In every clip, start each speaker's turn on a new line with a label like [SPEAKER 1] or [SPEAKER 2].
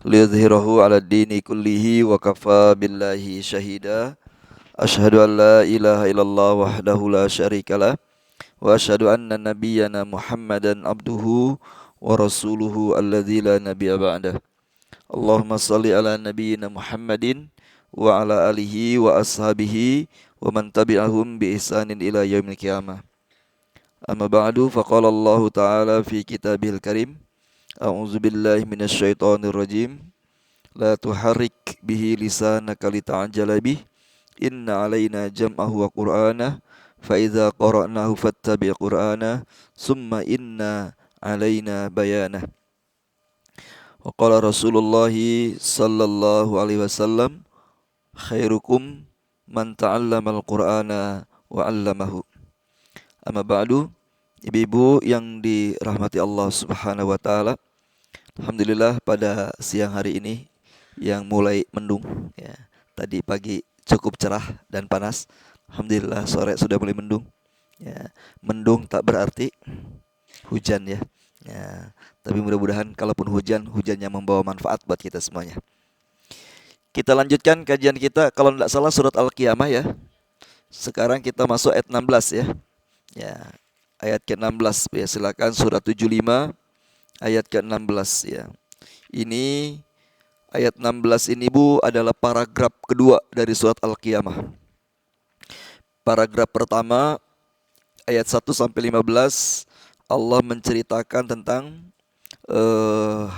[SPEAKER 1] liyudhhirahu 'ala ad-dini kullihi wa kafa billahi syahida. Asyhadu an la ilaha illallah wahdahu la syarikalah wa asyhadu anna nabiyyana Muhammadan abduhu wa rasuluhu alladzi la nabiyya ba'dah. Allahumma shalli ala nabiyyina Muhammadin wa ala alihi wa ashabihi wa man tabi'ahum bi ihsanin ila yaumil qiyamah. Amma ba'du, faqala Allah ta'ala fi kitabihil karim. A'udzu billahi minasyaitonir rajim. La tuharrik bihi lisanaka lita'jala bih. Inna 'alaina jam'ahu wa qur'anah. Fa idza qara'nahu fattabi' qur'anah. Summa inna 'alaina bayanah. Wa qala Rasulullah sallallahu alaihi wasallam, khairukum man ta'allamal qur'ana wa 'allamahu. Amma ba'du, ibu-ibu yang dirahmati Allah Subhanahu wa taala. Alhamdulillah pada siang hari ini yang mulai mendung ya. Tadi pagi cukup cerah dan panas. Alhamdulillah sore sudah mulai mendung. Ya, mendung tak berarti hujan ya. Ya, tapi mudah-mudahan kalaupun hujan, hujannya membawa manfaat buat kita semuanya. Kita lanjutkan kajian kita, kalau tidak salah surat Al-Qiyamah ya. Sekarang kita masuk ayat 16 ya. Ya, ayat ke-16 ya, silakan surat 75 ayat ke-16 ya. Ini ayat 16 ini Bu adalah paragraf kedua dari surat Al-Qiyamah. Paragraf pertama ayat 1 sampai 15 Allah menceritakan tentang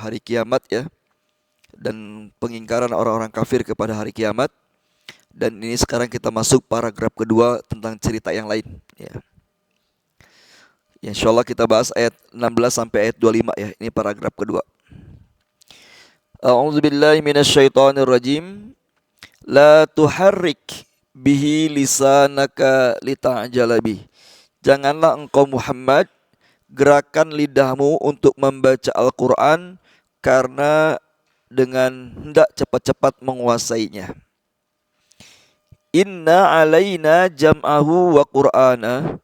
[SPEAKER 1] hari kiamat ya, dan pengingkaran orang-orang kafir kepada hari kiamat. Dan ini sekarang kita masuk paragraf kedua tentang cerita yang lain ya. Insyaallah kita bahas ayat 16 sampai ayat 25 ya. Ini paragraf kedua. A'udzubillahi minasyaitonir rajim. La tuharrik bihi lisanaka lita'jala bih. Janganlah engkau Muhammad gerakan lidahmu untuk membaca Al-Qur'an karena dengan hendak cepat-cepat menguasainya. Inna alaina jam'ahu wa qur'ana.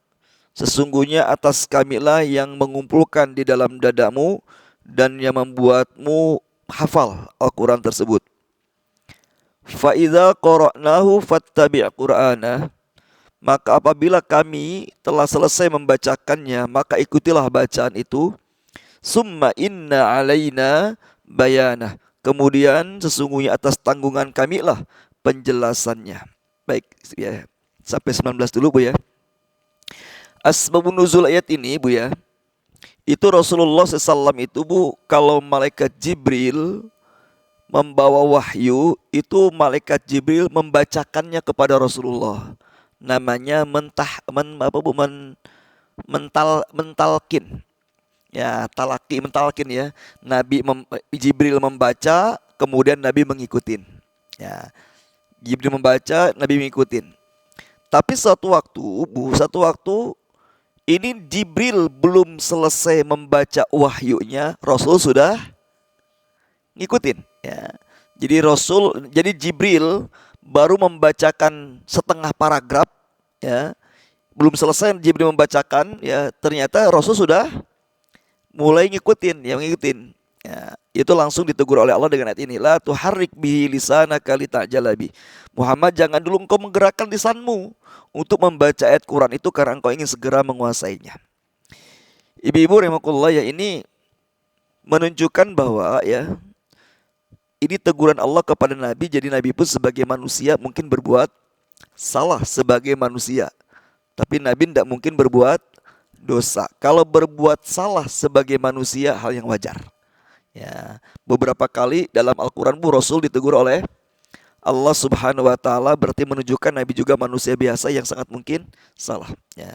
[SPEAKER 1] Sesungguhnya atas kamilah yang mengumpulkan di dalam dadamu dan yang membuatmu hafal Al-Quran tersebut. Fa idza qara'nahu fattabi' qur'ana. Maka apabila kami telah selesai membacakannya, maka ikutilah bacaan itu. Summa inna alaina bayanah. Kemudian sesungguhnya atas tanggungan kamilah penjelasannya. Baik ya, sampai 19 dulu Bu ya. Asbabun nuzul ayat ini Bu ya, itu Rasulullah SAW itu Bu, kalau malaikat Jibril membawa wahyu, itu malaikat Jibril membacakannya kepada Rasulullah. Namanya mentalkin. Ya, mentalkin ya. Jibril membaca, kemudian Nabi mengikutin. Ya, Jibril membaca, Nabi mengikutin. Tapi satu waktu ini Jibril belum selesai membaca wahyunya, Rasul sudah ngikutin ya. Jadi Jibril baru membacakan setengah paragraf ya. Belum selesai Jibril membacakan ya, ternyata Rasul sudah mulai ngikutin. Ya, itu langsung ditegur oleh Allah dengan ayat ini, la tuharrik bihi lisanaka lita'jala bih. Muhammad, jangan dulu engkau menggerakkan lisanmu untuk membaca ayat Quran itu karena engkau ingin segera menguasainya. Ibu-ibu rahimakumullah ya, ini menunjukkan bahwa ya, ini teguran Allah kepada Nabi. Jadi Nabi pun sebagai manusia mungkin berbuat salah sebagai manusia, tapi Nabi tidak mungkin berbuat dosa. Kalau berbuat salah sebagai manusia, hal yang wajar. Ya, beberapa kali dalam Al-Quran Rasul ditegur oleh Allah Subhanahu wa taala, berarti menunjukkan Nabi juga manusia biasa yang sangat mungkin salah ya.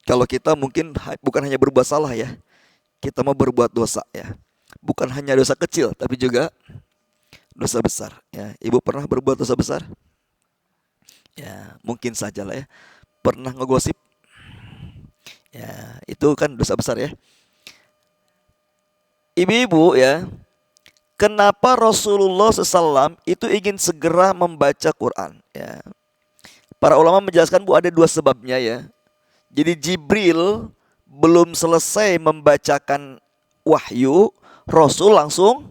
[SPEAKER 1] Kalau kita mungkin bukan hanya berbuat salah ya, kita mau berbuat dosa ya. Bukan hanya dosa kecil tapi juga dosa besar ya. Ibu pernah berbuat dosa besar? Ya, mungkin saja lah ya. Pernah ngegosip? Ya, itu kan dosa besar ya. Ibu-ibu ya, kenapa Rasulullah SAW itu ingin segera membaca Quran ya? Para ulama menjelaskan Bu, ada dua sebabnya ya. Jadi Jibril belum selesai membacakan wahyu, Rasul langsung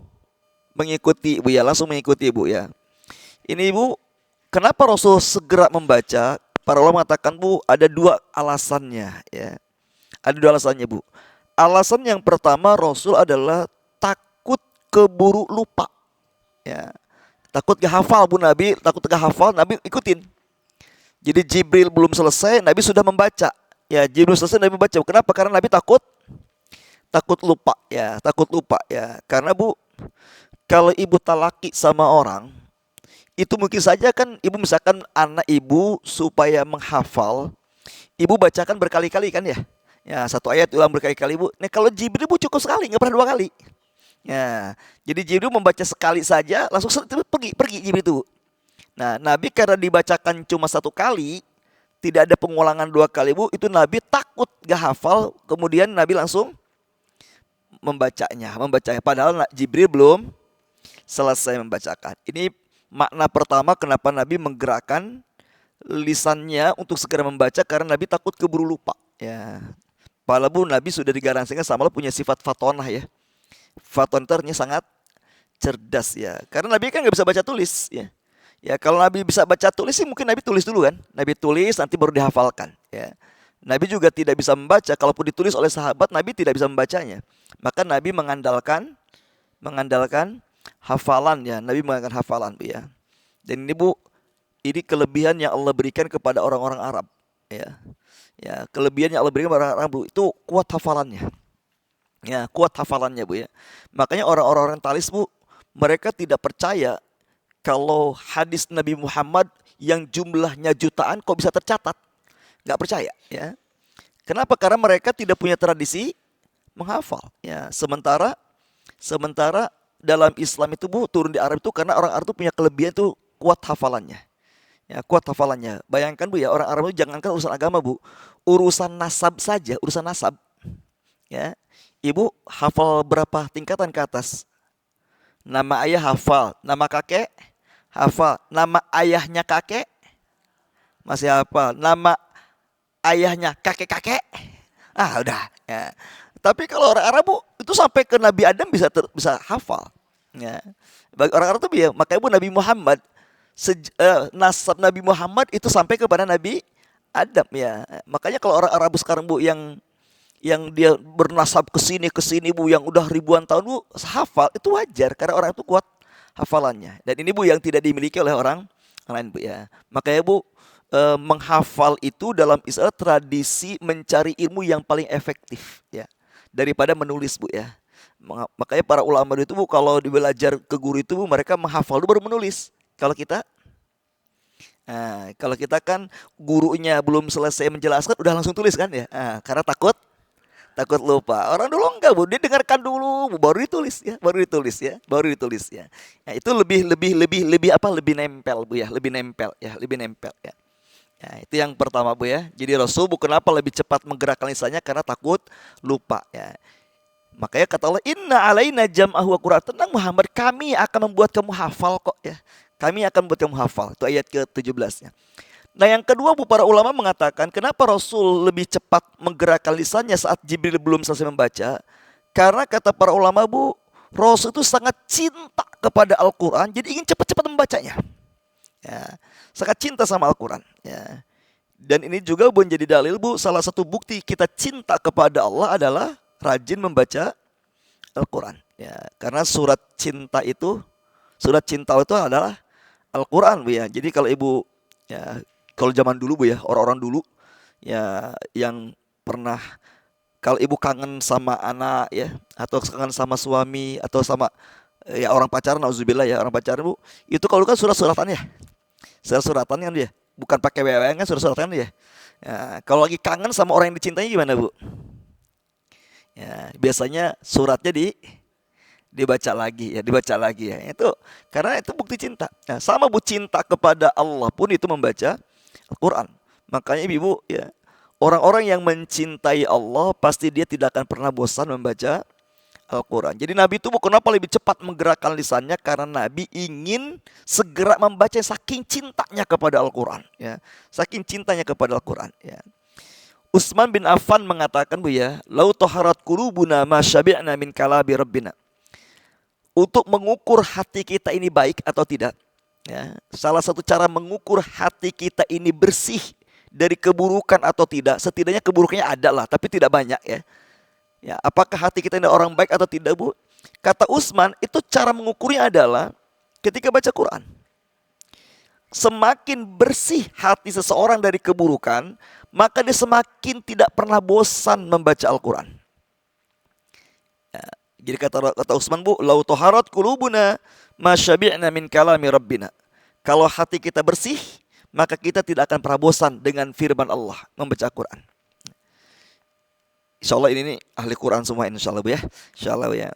[SPEAKER 1] mengikuti Bu ya, langsung mengikuti Bu ya. Ini Bu, kenapa Rasul segera membaca? Para ulama mengatakan Bu, ada dua alasannya ya. Ada dua alasannya Bu. Alasan yang pertama Rasul adalah takut keburu lupa ya. Takut gak hafal Bu Nabi, takut gak hafal Nabi ikutin. Jadi Jibril belum selesai, Nabi sudah membaca. Ya, Jibril selesai Nabi membaca. Kenapa? Karena Nabi takut lupa ya, takut lupa ya. Karena Bu, kalau ibu talaki sama orang, itu mungkin saja kan ibu misalkan anak ibu supaya menghafal, ibu bacakan berkali-kali kan ya. Ya, satu ayat ulang berkali-kali Bu. Nah, kalau Jibril Bu cukup sekali, nggak pernah dua kali. Ya, jadi Jibril membaca sekali saja, langsung pergi Jibril itu. Nah, Nabi karena dibacakan cuma satu kali, tidak ada pengulangan dua kali Bu, itu Nabi takut gak hafal, kemudian Nabi langsung membacanya. Padahal Jibril belum selesai membacakan. Ini makna pertama kenapa Nabi menggerakkan lisannya untuk segera membaca, karena Nabi takut keburu lupa. Ya, padahal Nabi sudah digaransikan sama Allah punya sifat fatonah ya. Fatonternya sangat cerdas ya. Karena Nabi kan nggak bisa baca tulis ya. Ya kalau Nabi bisa baca tulis sih mungkin Nabi tulis dulu kan. Nabi tulis nanti baru dihafalkan ya. Nabi juga tidak bisa membaca. Kalaupun ditulis oleh sahabat, Nabi tidak bisa membacanya. Maka Nabi mengandalkan hafalan ya. Nabi mengandalkan hafalan Bu ya. Dan ini Bu, ini kelebihan yang Allah berikan kepada orang-orang Arab ya. Ya, kelebihan yang Allah berikan kepada orang Arab Bu, itu kuat hafalannya. Ya, kuat hafalannya Bu ya. Makanya orang-orang orientalis Bu, mereka tidak percaya kalau hadis Nabi Muhammad yang jumlahnya jutaan kok bisa tercatat. Nggak percaya ya. Kenapa? Karena mereka tidak punya tradisi menghafal ya. Sementara dalam Islam itu Bu, turun di Arab itu karena orang Arab itu punya kelebihan itu kuat hafalannya. Ya, kuat hafalannya. Bayangkan Bu ya, orang Arab itu jangankan urusan agama Bu, urusan nasab saja, urusan nasab. Ya. Ibu hafal berapa tingkatan ke atas? Nama ayah hafal, nama kakek hafal, nama ayahnya kakek masih hafal, nama ayahnya kakek-kakek, udah. Ya. Tapi kalau orang Arab Bu, itu sampai ke Nabi Adam bisa hafal. Ya. Bagi orang Arab itu ya, makanya Bu Nabi Muhammad, nasab Nabi Muhammad itu sampai kepada Nabi Adam ya. Makanya kalau orang Arab sekarang Bu yang dia bernasab ke sini Bu, yang udah ribuan tahun Bu hafal, itu wajar karena orang itu kuat hafalannya. Dan ini Bu yang tidak dimiliki oleh orang lain Bu ya. Makanya Bu, menghafal itu dalam Islam tradisi mencari ilmu yang paling efektif ya, daripada menulis Bu ya. Makanya para ulama itu Bu, kalau belajar ke guru itu Bu, mereka menghafal dulu baru menulis. Kalau kita kan gurunya belum selesai menjelaskan udah langsung tulis kan ya. Karena takut lupa. Orang dulu enggak Bu, dia dengarkan dulu baru ditulis ya. Ya, itu lebih nempel Bu ya, lebih nempel ya. Ya, itu yang pertama Bu ya. Jadi Rasul Bu kenapa lebih cepat menggerakkan lisannya, karena takut lupa ya. Makanya kata Allah, inna alaina jam'ahu wa Qur'an. Tenang Muhammad, kami akan membuat kamu hafal kok ya. Kami akan membuat kamu hafal. Itu ayat ke-17-nya. Nah yang kedua Bu, para ulama mengatakan kenapa Rasul lebih cepat menggerakkan lisannya saat Jibril belum selesai membaca. Karena kata para ulama Bu, Rasul itu sangat cinta kepada Al-Quran, jadi ingin cepat-cepat membacanya ya, sangat cinta sama Al-Quran ya. Dan ini juga Bu menjadi dalil Bu, salah satu bukti kita cinta kepada Allah adalah rajin membaca Al-Quran ya. Karena surat cinta itu adalah Al-Quran Bu ya. Jadi kalau Ibu ya, kalau zaman dulu Bu ya, orang-orang dulu ya yang pernah, kalau ibu kangen sama anak ya, atau kangen sama suami, atau sama ya orang pacaran, nauzubillah ya, orang pacaran Bu, itu kalau kan surat-suratan ya. Surat-suratan kan dia, bukan pakai WWN kan, surat-suratan dia. Ya, kalau lagi kangen sama orang yang dicintai gimana Bu? Ya, biasanya suratnya dibaca lagi ya. Itu karena itu bukti cinta. Nah, sama Bu, cinta kepada Allah pun itu membaca Al-Quran. Makanya Ibu ya, orang-orang yang mencintai Allah pasti dia tidak akan pernah bosan membaca Al-Quran. Jadi Nabi itu kenapa lebih cepat menggerakkan lisannya, karena Nabi ingin segera membaca saking cintanya kepada Al-Quran ya. Saking cintanya kepada Al-Quran ya. Utsman bin Affan mengatakan Bu ya, lau taharat qulubuna ma syabi'na min kalabi rabbina. untuk mengukur hati kita ini baik atau tidak. Ya, salah satu cara mengukur hati kita ini bersih dari keburukan atau tidak, setidaknya keburukannya ada lah, tapi tidak banyak ya. Ya, apakah hati kita ini orang baik atau tidak, Bu? Kata Utsman, itu cara mengukurnya adalah ketika baca Quran. Semakin bersih hati seseorang dari keburukan, maka dia semakin tidak pernah bosan membaca Al-Quran. Ya, jadi kata Utsman, Bu, lau toharat kulubuna masyabi'na min kalami rabbina. Kalau hati kita bersih, maka kita tidak akan pernah bosan dengan firman Allah membaca Quran. Insya Allah ini ahli Quran semua, insya Allah, Bu ya. Insya Allah ya.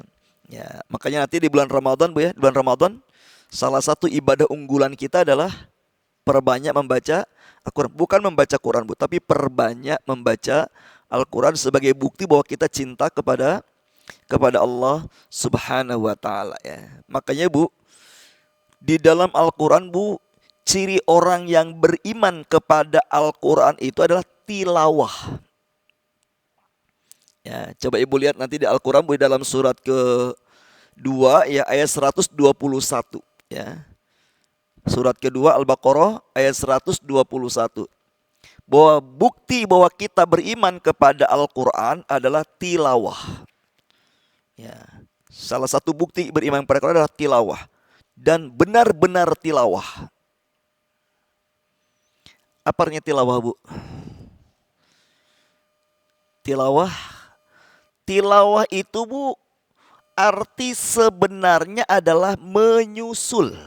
[SPEAKER 1] Ya, makanya nanti di bulan Ramadan, Bu ya, di bulan Ramadan salah satu ibadah unggulan kita adalah perbanyak membaca Al-Quran. Bukan membaca Quran, Bu, tapi perbanyak membaca Al-Quran sebagai bukti bahwa kita cinta kepada Allah Subhanahu wa taala ya. Makanya, Bu, di dalam Al-Quran, Bu, ciri orang yang beriman kepada Al-Quran itu adalah tilawah. Ya, coba Ibu lihat nanti di Al-Quran, Bu, dalam surat ke-2 ya ayat 121 ya. Surat kedua Al-Baqarah ayat 121. Bahwa bukti bahwa kita beriman kepada Al-Quran adalah tilawah. Ya, salah satu bukti beriman kepada Al-Quran adalah tilawah. Dan benar-benar tilawah. Apa artinya tilawah, Bu? Tilawah itu, Bu, arti sebenarnya adalah menyusul.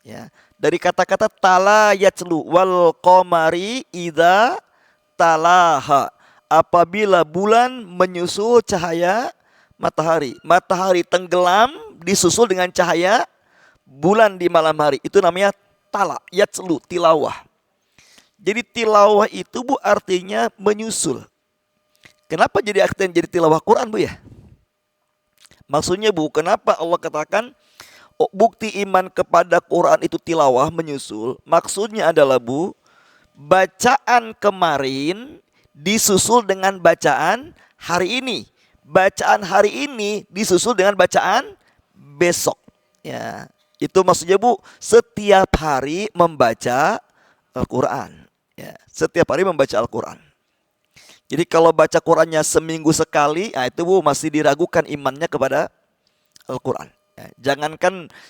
[SPEAKER 1] Ya, dari kata-kata tala yatlu wal qamari idza talaha. Apabila bulan menyusul cahaya matahari. Matahari tenggelam disusul dengan cahaya bulan di malam hari. Itu namanya tala yatlu, tilawah. Jadi tilawah itu, Bu, artinya menyusul. Kenapa jadi artinya jadi tilawah Quran, Bu ya? Maksudnya, Bu, kenapa Allah katakan bukti iman kepada Quran itu tilawah, menyusul? Maksudnya adalah, Bu, bacaan kemarin disusul dengan bacaan hari ini. Bacaan hari ini disusul dengan bacaan besok. Ya, itu maksudnya, Bu, setiap hari membaca Al-Quran. Ya, setiap hari membaca Al-Quran. Jadi kalau baca Qurannya seminggu sekali, nah itu, Bu, masih diragukan imannya kepada Al-Quran. Ya,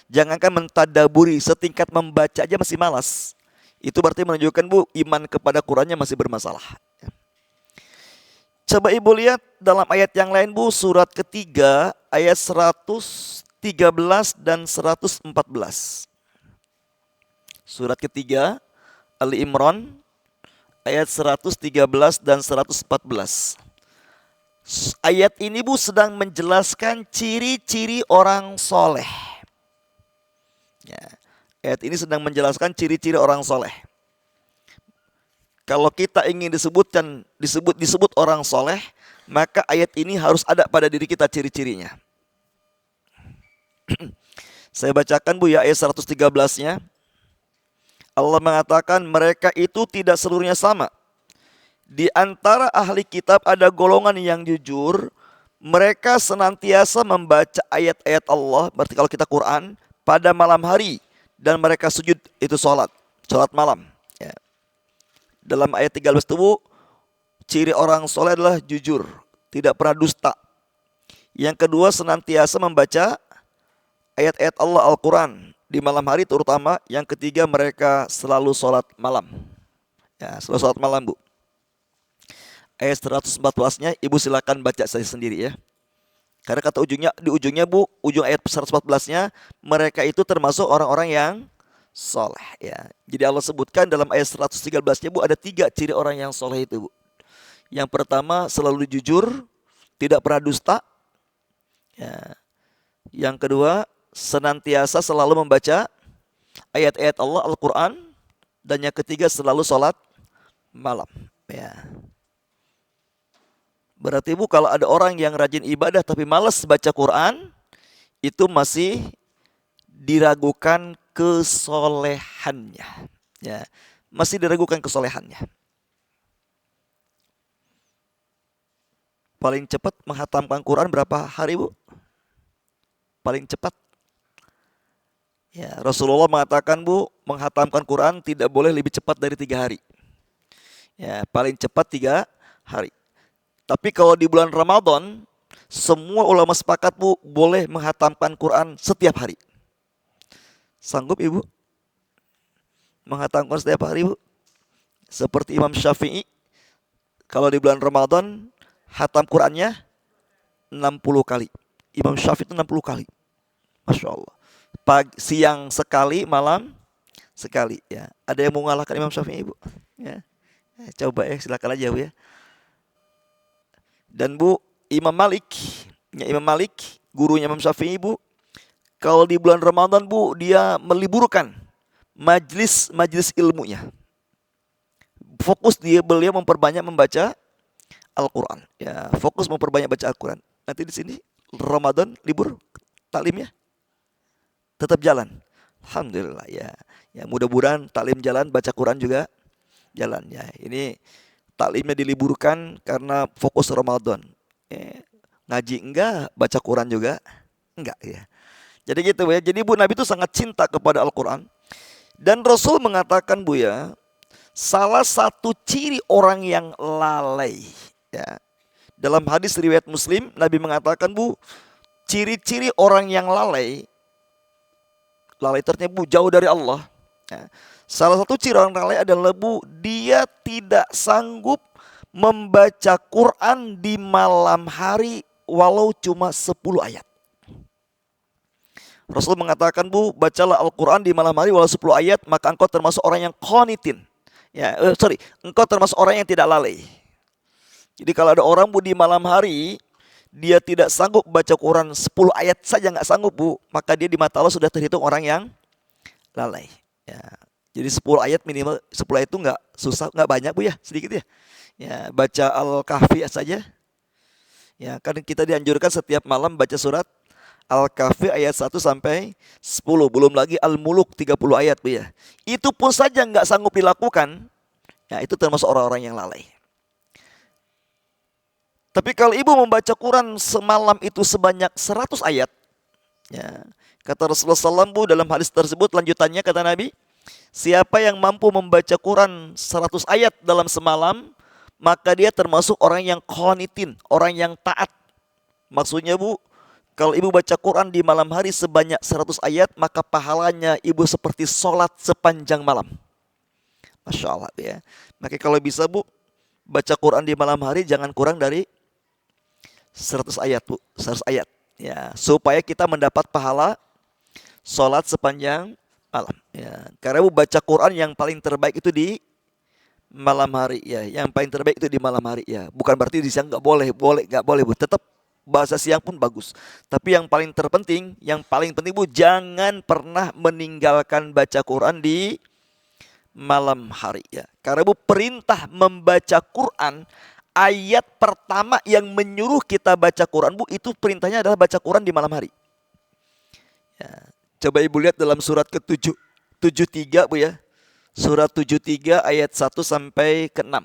[SPEAKER 1] jangankan mentadaburi, setingkat membaca aja masih malas. Itu berarti menunjukkan, Bu, iman kepada Qurannya masih bermasalah. Ya. Coba Ibu lihat dalam ayat yang lain, Bu, surat ketiga ayat 113 dan 114. Surat ketiga Ali Imran ayat 113 dan 114. Ayat ini, Bu, sedang menjelaskan ciri-ciri orang soleh. Ya, ayat ini sedang menjelaskan ciri-ciri orang soleh. Kalau kita ingin disebut orang soleh, maka ayat ini harus ada pada diri kita ciri-cirinya. Saya bacakan, Bu ya, ayat 113-nya. Allah mengatakan mereka itu tidak seluruhnya sama. Di antara ahli kitab ada golongan yang jujur. Mereka senantiasa membaca ayat-ayat Allah, berarti kalau kita Quran, pada malam hari. Dan mereka sujud, itu sholat malam. Ya. Dalam ayat 13 itu, ciri orang soleh adalah jujur, tidak pernah dusta. Yang kedua, senantiasa membaca ayat-ayat Allah Al-Quran di malam hari terutama. Yang ketiga, mereka selalu sholat malam. Ya, selalu sholat malam, Bu. Ayat 114-nya Ibu silakan baca saya sendiri ya. Karena kata di ujungnya, Bu, ujung ayat 114-nya, mereka itu termasuk orang-orang yang soleh ya. Jadi Allah sebutkan dalam ayat 113-nya, Bu, ada 3 ciri orang yang soleh itu, Bu. Yang pertama, selalu jujur, tidak pernah dusta. Ya. Yang kedua, senantiasa selalu membaca ayat-ayat Allah Al-Quran. Dan yang ketiga, selalu sholat malam. Ya. Berarti, Bu, kalau ada orang yang rajin ibadah tapi malas baca Quran, itu masih diragukan kesolehannya. Ya, masih diragukan kesolehannya. Paling cepat menghatamkan Quran berapa hari, Bu? paling cepat? Ya, Rasulullah mengatakan Bu, menghatamkan Quran tidak boleh lebih cepat dari 3 hari. Ya, paling cepat 3 hari. Tapi kalau di bulan Ramadan, semua ulama sepakat Bu, boleh menghatamkan Quran setiap hari. Sanggup Ibu menghatamkan setiap hari Bu? Seperti Imam Syafi'i, kalau di bulan Ramadan hatam Qurannya 60 kali. Imam Syafi'i itu 60 kali. Masya Allah. Siang sekali, malam sekali. Ya, ada yang mau mengalahkan Imam Syafi'i Bu? Ya, coba ya, silakan aja Bu ya. Dan Bu, Imam Malik, gurunya Imam Syafi'i Bu, kalau di bulan Ramadan Bu, dia meliburkan majelis ilmunya. Fokus beliau memperbanyak membaca Al-Quran. Ya, fokus memperbanyak baca Al-Quran. Nanti di sini Ramadan libur taklimnya tetap jalan. Alhamdulillah ya. Ya mudah-mudahan taklim jalan, baca Quran juga jalan ya. Ini taklimnya diliburkan karena fokus Ramadan. Ngaji enggak, baca Quran juga enggak ya. Jadi gitu ya. Jadi Bu, Nabi itu sangat cinta kepada Al-Quran. Dan Rasul mengatakan Bu ya, salah satu ciri orang yang lalai ya. Dalam hadis riwayat Muslim, Nabi mengatakan Bu, ciri-ciri orang yang lalai ternyata Bu jauh dari Allah. Ya. Salah satu ciri orang lalai adalah Bu, dia tidak sanggup membaca Quran di malam hari walau cuma 10 ayat. Rasul mengatakan Bu, bacalah Al-Quran di malam hari walau 10 ayat, maka engkau termasuk orang yang qanitin. Ya, engkau termasuk orang yang tidak lalai. Jadi kalau ada orang Bu di malam hari, dia tidak sanggup baca Quran 10 ayat saja nggak sanggup Bu, maka dia di mata Allah sudah terhitung orang yang lalai. Ya, jadi 10 ayat minimal, 10 ayat itu nggak susah, nggak banyak Bu ya, sedikit ya. Ya, baca Al-Kahfi saja. Ya, kan kita dianjurkan setiap malam baca surat Al-Kahfi ayat 1 sampai 10, belum lagi Al-Muluk 30 ayat Bu ya. Itu pun saja nggak sanggup dilakukan. Ya, itu termasuk orang-orang yang lalai. Tapi kalau ibu membaca Quran semalam itu sebanyak 100 ayat, ya, kata Rasulullah SAW Bu, dalam hadis tersebut lanjutannya kata Nabi, siapa yang mampu membaca Quran 100 ayat dalam semalam, maka dia termasuk orang yang qanitin, orang yang taat. Maksudnya Bu, kalau ibu baca Quran di malam hari sebanyak 100 ayat, maka pahalanya ibu seperti sholat sepanjang malam. Masya Allah ya. Maka kalau bisa Bu, baca Quran di malam hari jangan kurang dari 100 ayat Bu, 100 ayat ya, supaya kita mendapat pahala sholat sepanjang malam ya. Karena Bu, baca Quran yang paling terbaik itu di malam hari ya, yang paling terbaik itu di malam hari ya. Bukan berarti di siang nggak boleh Bu, tetap bahasa siang pun bagus. Tapi yang paling terpenting, yang paling penting Bu, jangan pernah meninggalkan baca Quran di malam hari ya. Karena Bu, perintah membaca Quran, ayat pertama yang menyuruh kita baca Quran Bu, itu perintahnya adalah baca Quran di malam hari ya. Coba ibu lihat dalam surat ke-73 Bu ya. Surat 73 ayat 1 sampai ke-6.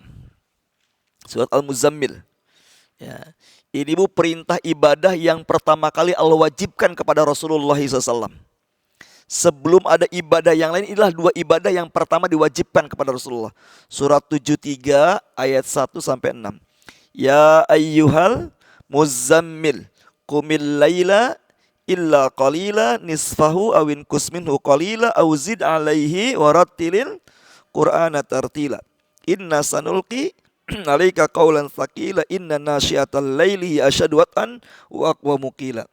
[SPEAKER 1] Surat Al-Muzammil ya. Ini Bu, perintah ibadah yang pertama kali Allah wajibkan kepada Rasulullah SAW. Sebelum ada ibadah yang lain, inilah 2 ibadah yang pertama diwajibkan kepada Rasulullah. Surat 73 ayat 1 sampai 6. Ya ayyuhal muzammil qumil laila illa qalila nisfahu awin kusminhu qalila aw zid alaihi warattilil qur'ana tartila. Inna sanulqi alaika qaulan tsaqila inna nasyiatal laili asyaddu wat'an wa aqwamu qila.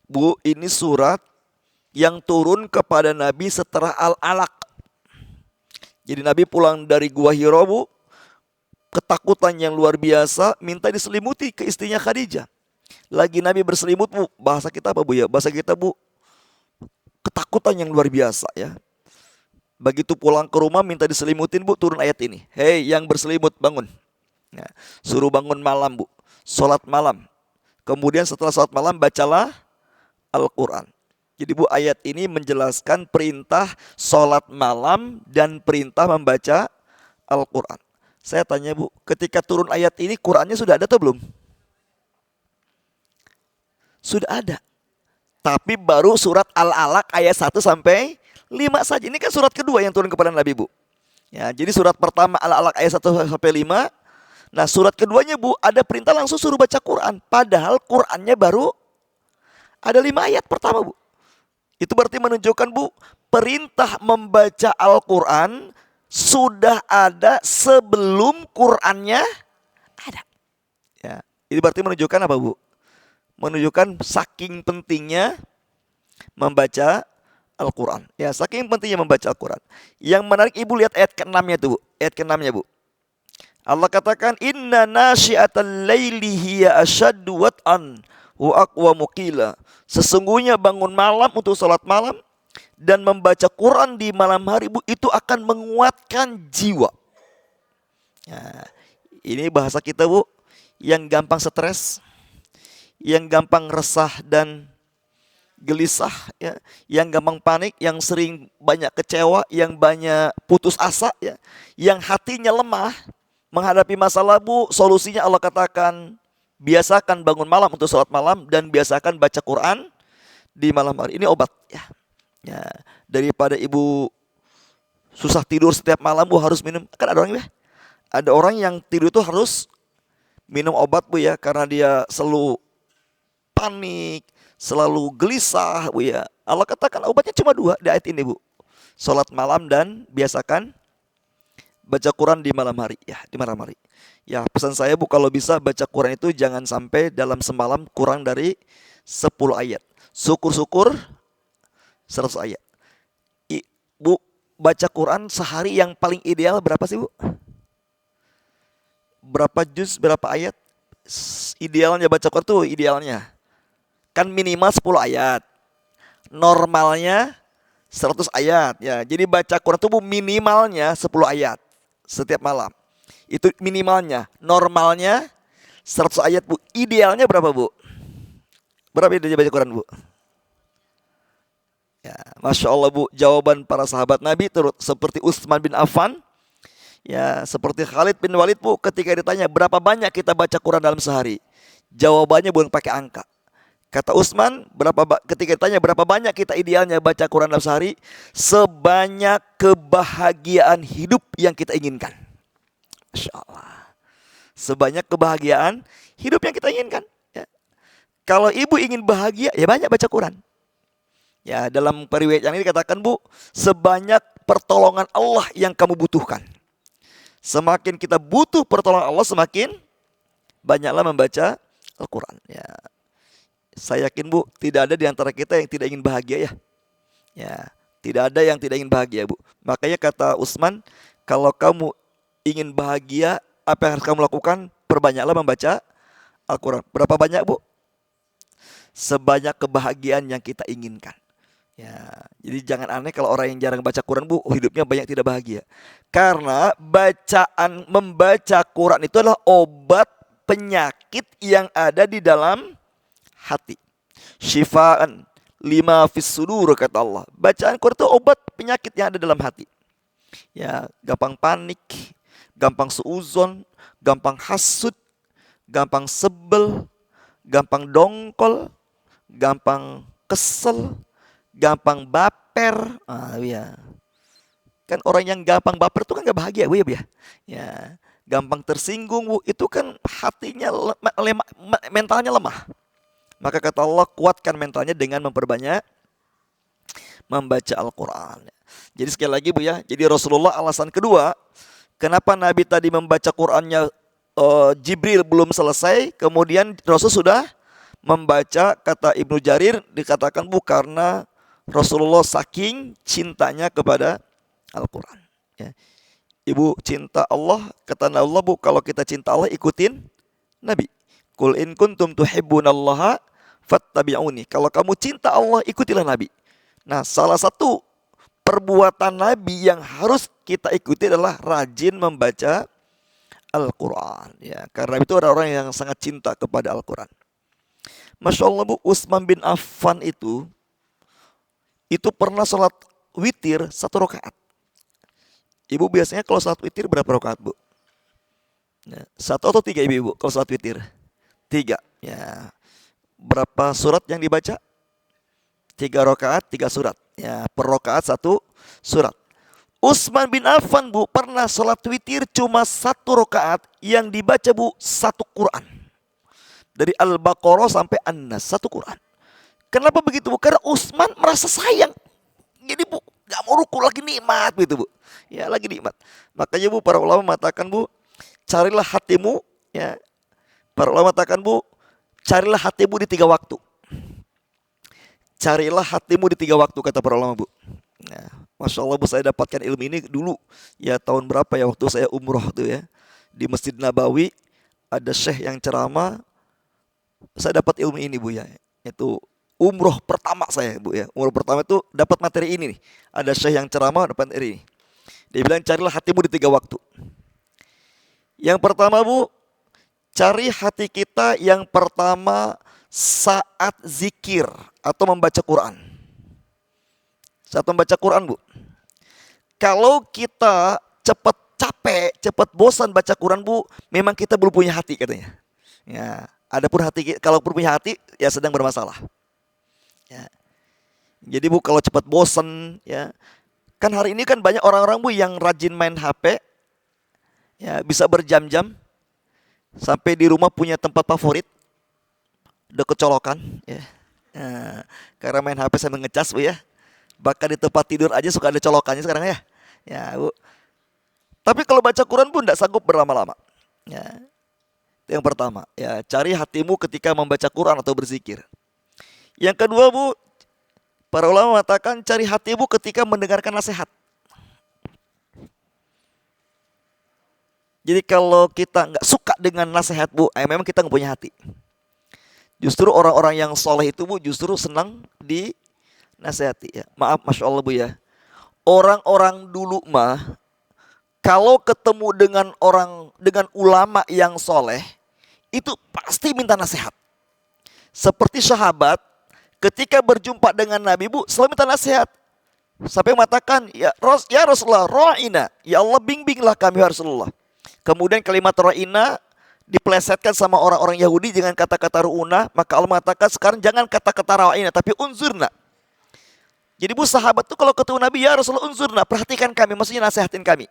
[SPEAKER 1] Bu, ini surat yang turun kepada Nabi setelah Al-Alaq. Jadi Nabi pulang dari Gua Hira Bu, ketakutan yang luar biasa, minta diselimuti ke istrinya Khadijah. Lagi Nabi berselimut Bu, bahasa kita apa Bu ya? Bahasa kita Bu, ketakutan yang luar biasa ya. Begitu pulang ke rumah minta diselimutin Bu, turun ayat ini. Hei yang berselimut bangun. Ya, suruh bangun malam Bu, sholat malam. Kemudian setelah sholat malam bacalah Al-Quran. Jadi Bu, ayat ini menjelaskan perintah sholat malam dan perintah membaca Al-Quran. Saya tanya Bu, ketika turun ayat ini Qurannya sudah ada atau belum? Sudah ada. Tapi baru surat Al-Alaq ayat 1 sampai 5 saja. Ini kan surat kedua yang turun kepada Nabi, Bu. Ya, jadi surat pertama Al-Alaq ayat 1 sampai 5. Nah, surat keduanya, Bu, ada perintah langsung suruh baca Quran. Padahal Qurannya baru ada 5 ayat pertama, Bu. Itu berarti menunjukkan, Bu, perintah membaca Al-Quran sudah ada sebelum Qurannya ada. Ya, ini berarti menunjukkan apa, Bu? Menunjukkan saking pentingnya membaca Al-Quran. Ya, saking pentingnya membaca Al-Quran. Yang menarik, Ibu lihat ayat ke-6-nya tuh, Bu. Ayat ke-6-nya, Bu. Allah katakan, inna nasyi'atal laili hiya asyaddu wat'an wa aqwamu qila. Sesungguhnya bangun malam untuk salat malam dan membaca Quran di malam hari, Bu, itu akan menguatkan jiwa. Nah, ini bahasa kita, Bu, yang gampang stres, yang gampang resah dan gelisah, ya, yang gampang panik, yang sering banyak kecewa, yang banyak putus asa, ya, yang hatinya lemah menghadapi masalah, Bu, solusinya Allah katakan, biasakan bangun malam untuk sholat malam dan biasakan baca Quran di malam hari. Ini obat, ya. Ya, daripada Ibu susah tidur setiap malam, Bu, harus minum. Kan ada orang, ya, ada orang yang tidur itu harus minum obat, Bu, ya, karena dia selalu panik, selalu gelisah, Bu, ya. Allah katakan obatnya cuma 2 di ayat ini, Bu. Sholat malam dan biasakan baca Quran di malam hari, ya, di malam hari. Ya, pesan saya, Bu, kalau bisa baca Quran itu jangan sampai dalam semalam kurang dari 10 ayat. Syukur-syukur 100 ayat. Bu, baca Quran sehari yang paling ideal berapa sih, Bu? Berapa juz, berapa ayat? Idealnya baca Quran tuh idealnya kan minimal 10 ayat. Normalnya 100 ayat, ya. Jadi baca Quran itu, Bu, minimalnya 10 ayat setiap malam. Itu minimalnya. Normalnya 100 ayat, Bu. Idealnya berapa, Bu? Berapa idealnya baca Quran, Bu? Ya, Masya Allah, Bu. Jawaban para sahabat Nabi seperti Utsman bin Affan, ya, seperti Khalid bin Walid, Bu, ketika ditanya berapa banyak kita baca Quran dalam sehari, jawabannya bukan pakai angka. Kata Utsman, ketika ditanya berapa banyak kita idealnya baca Quran dalam sehari, sebanyak kebahagiaan hidup yang kita inginkan. Masya Allah. Sebanyak kebahagiaan hidup yang kita inginkan, ya. Kalau Ibu ingin bahagia, ya banyak baca Quran. Ya, dalam periwayat yang ini dikatakan, Bu, sebanyak pertolongan Allah yang kamu butuhkan. Semakin kita butuh pertolongan Allah, semakin banyaklah membaca Al-Quran, ya. Saya yakin, Bu, tidak ada di antara kita yang tidak ingin bahagia, ya. Ya, tidak ada yang tidak ingin bahagia, Bu. Makanya kata Utsman, kalau kamu ingin bahagia, apa yang harus kamu lakukan? Perbanyaklah membaca Al-Quran. Berapa banyak, Bu? Sebanyak kebahagiaan yang kita inginkan. Ya, jadi jangan aneh kalau orang yang jarang baca Quran, Bu, hidupnya banyak tidak bahagia. Karena membaca Quran itu adalah obat penyakit yang ada di dalam hati. Syifaan lima fis sudur, kata Allah. Bacaan Quran itu obat penyakit yang ada dalam hati. Ya, gampang panik, gampang suuzon, gampang hasud, gampang sebel, gampang dongkol, gampang kesel, gampang baper. Ya. Kan orang yang gampang baper itu kan gak bahagia, Bu, ya. Ya, gampang tersinggung, Bu, itu kan hatinya mentalnya lemah. Maka kata Allah, kuatkan mentalnya dengan memperbanyak membaca Al-Quran. Jadi sekali lagi, Bu, ya, jadi Rasulullah alasan kedua kenapa Nabi tadi membaca Qurannya, Jibril belum selesai, kemudian Rasul sudah membaca. Kata Ibnu Jarir, dikatakan, Bu, karena Rasulullah saking cintanya kepada Al-Quran, ya. Ibu cinta Allah, kata Allah, Bu, kalau kita cinta Allah ikutin Nabi. Qul in kuntum tuhibbunallaha fattabi'uni. Kalau kamu cinta Allah, ikutilah Nabi. Nah, salah satu perbuatan Nabi yang harus kita ikuti adalah rajin membaca Al-Quran, ya. Karena itu ada orang yang sangat cinta kepada Al-Quran. Masya Allah, Bu, Utsman bin Affan itu pernah sholat witir 1 rakaat. Ibu biasanya kalau sholat witir berapa rakaat, Bu? Ya, 1 atau 3, Ibu, kalau sholat witir? 3. Ya. Berapa surat yang dibaca? 3 rakaat 3 surat. Ya, per rakaat 1 surat. Utsman bin Affan Bu pernah sholat witir cuma 1 rakaat yang dibaca Bu 1 Quran. Dari Al-Baqarah sampai An-Nas 1 Quran. Kenapa begitu Bu? Karena Utsman merasa sayang. Jadi Bu gak mau ruku, lagi nikmat gitu Bu. Ya lagi nikmat. Makanya Bu para ulama mengatakan Bu, carilah hatimu ya. Para ulama mengatakan Bu, carilah hatimu di 3 waktu. Carilah hatimu di 3 waktu kata para ulama Bu. Nah, Masya Allah Bu, saya dapatkan ilmu ini dulu ya tahun berapa ya, waktu saya umroh tuh ya di Masjid Nabawi, ada syekh yang ceramah, saya dapat ilmu ini Bu ya. Itu umroh pertama saya Bu ya. Umroh pertama itu dapat materi ini nih. Ada syekh yang ceramah dapat materi ini. Dia bilang carilah hatimu di 3 waktu. Yang pertama Bu, cari hati kita yang pertama saat zikir atau membaca Quran. Saat membaca Quran Bu, kalau kita cepat capek, cepat bosan baca Quran Bu, memang kita belum punya hati katanya. Ya, adapun hati, kalau belum punya hati ya sedang bermasalah. Ya. Jadi Bu kalau cepat bosan ya, kan hari ini kan banyak orang-orang Bu yang rajin main HP, ya bisa berjam-jam, sampai di rumah punya tempat favorit, deket colokan, ya. Nah, karena main HP sambil ngecas Bu ya. Bahkan di tempat tidur aja suka ada colokannya sekarang ya. Ya Bu. Tapi kalau baca Quran pun tidak sanggup berlama-lama. Ya. Itu yang pertama. Ya, cari hatimu ketika membaca Quran atau berzikir. Yang kedua Bu, para ulama mengatakan cari hatimu ketika mendengarkan nasihat. Jadi kalau kita nggak suka dengan nasihat Bu, memang kita nggak punya hati. Justru orang-orang yang soleh itu Bu justru senang dinasihati ya. Maaf Masya Allah Bu ya. Orang-orang dulu mah kalau ketemu dengan ulama yang soleh itu pasti minta nasihat. Seperti sahabat ketika berjumpa dengan Nabi Bu selalu minta nasihat. Sampai mengatakan ya Rasulullah ra'ina, ya Allah bimbinglah kami ya Rasulullah. Kemudian kalimat ra'ina dipelesetkan sama orang-orang Yahudi dengan kata-kata ru'una, maka Allah mengatakan sekarang jangan kata-kata ra'ina tapi unzurna. Jadi Bu sahabat tuh kalau ketemu Nabi ya Rasulullah unzurna, perhatikan kami, maksudnya nasihatin kami.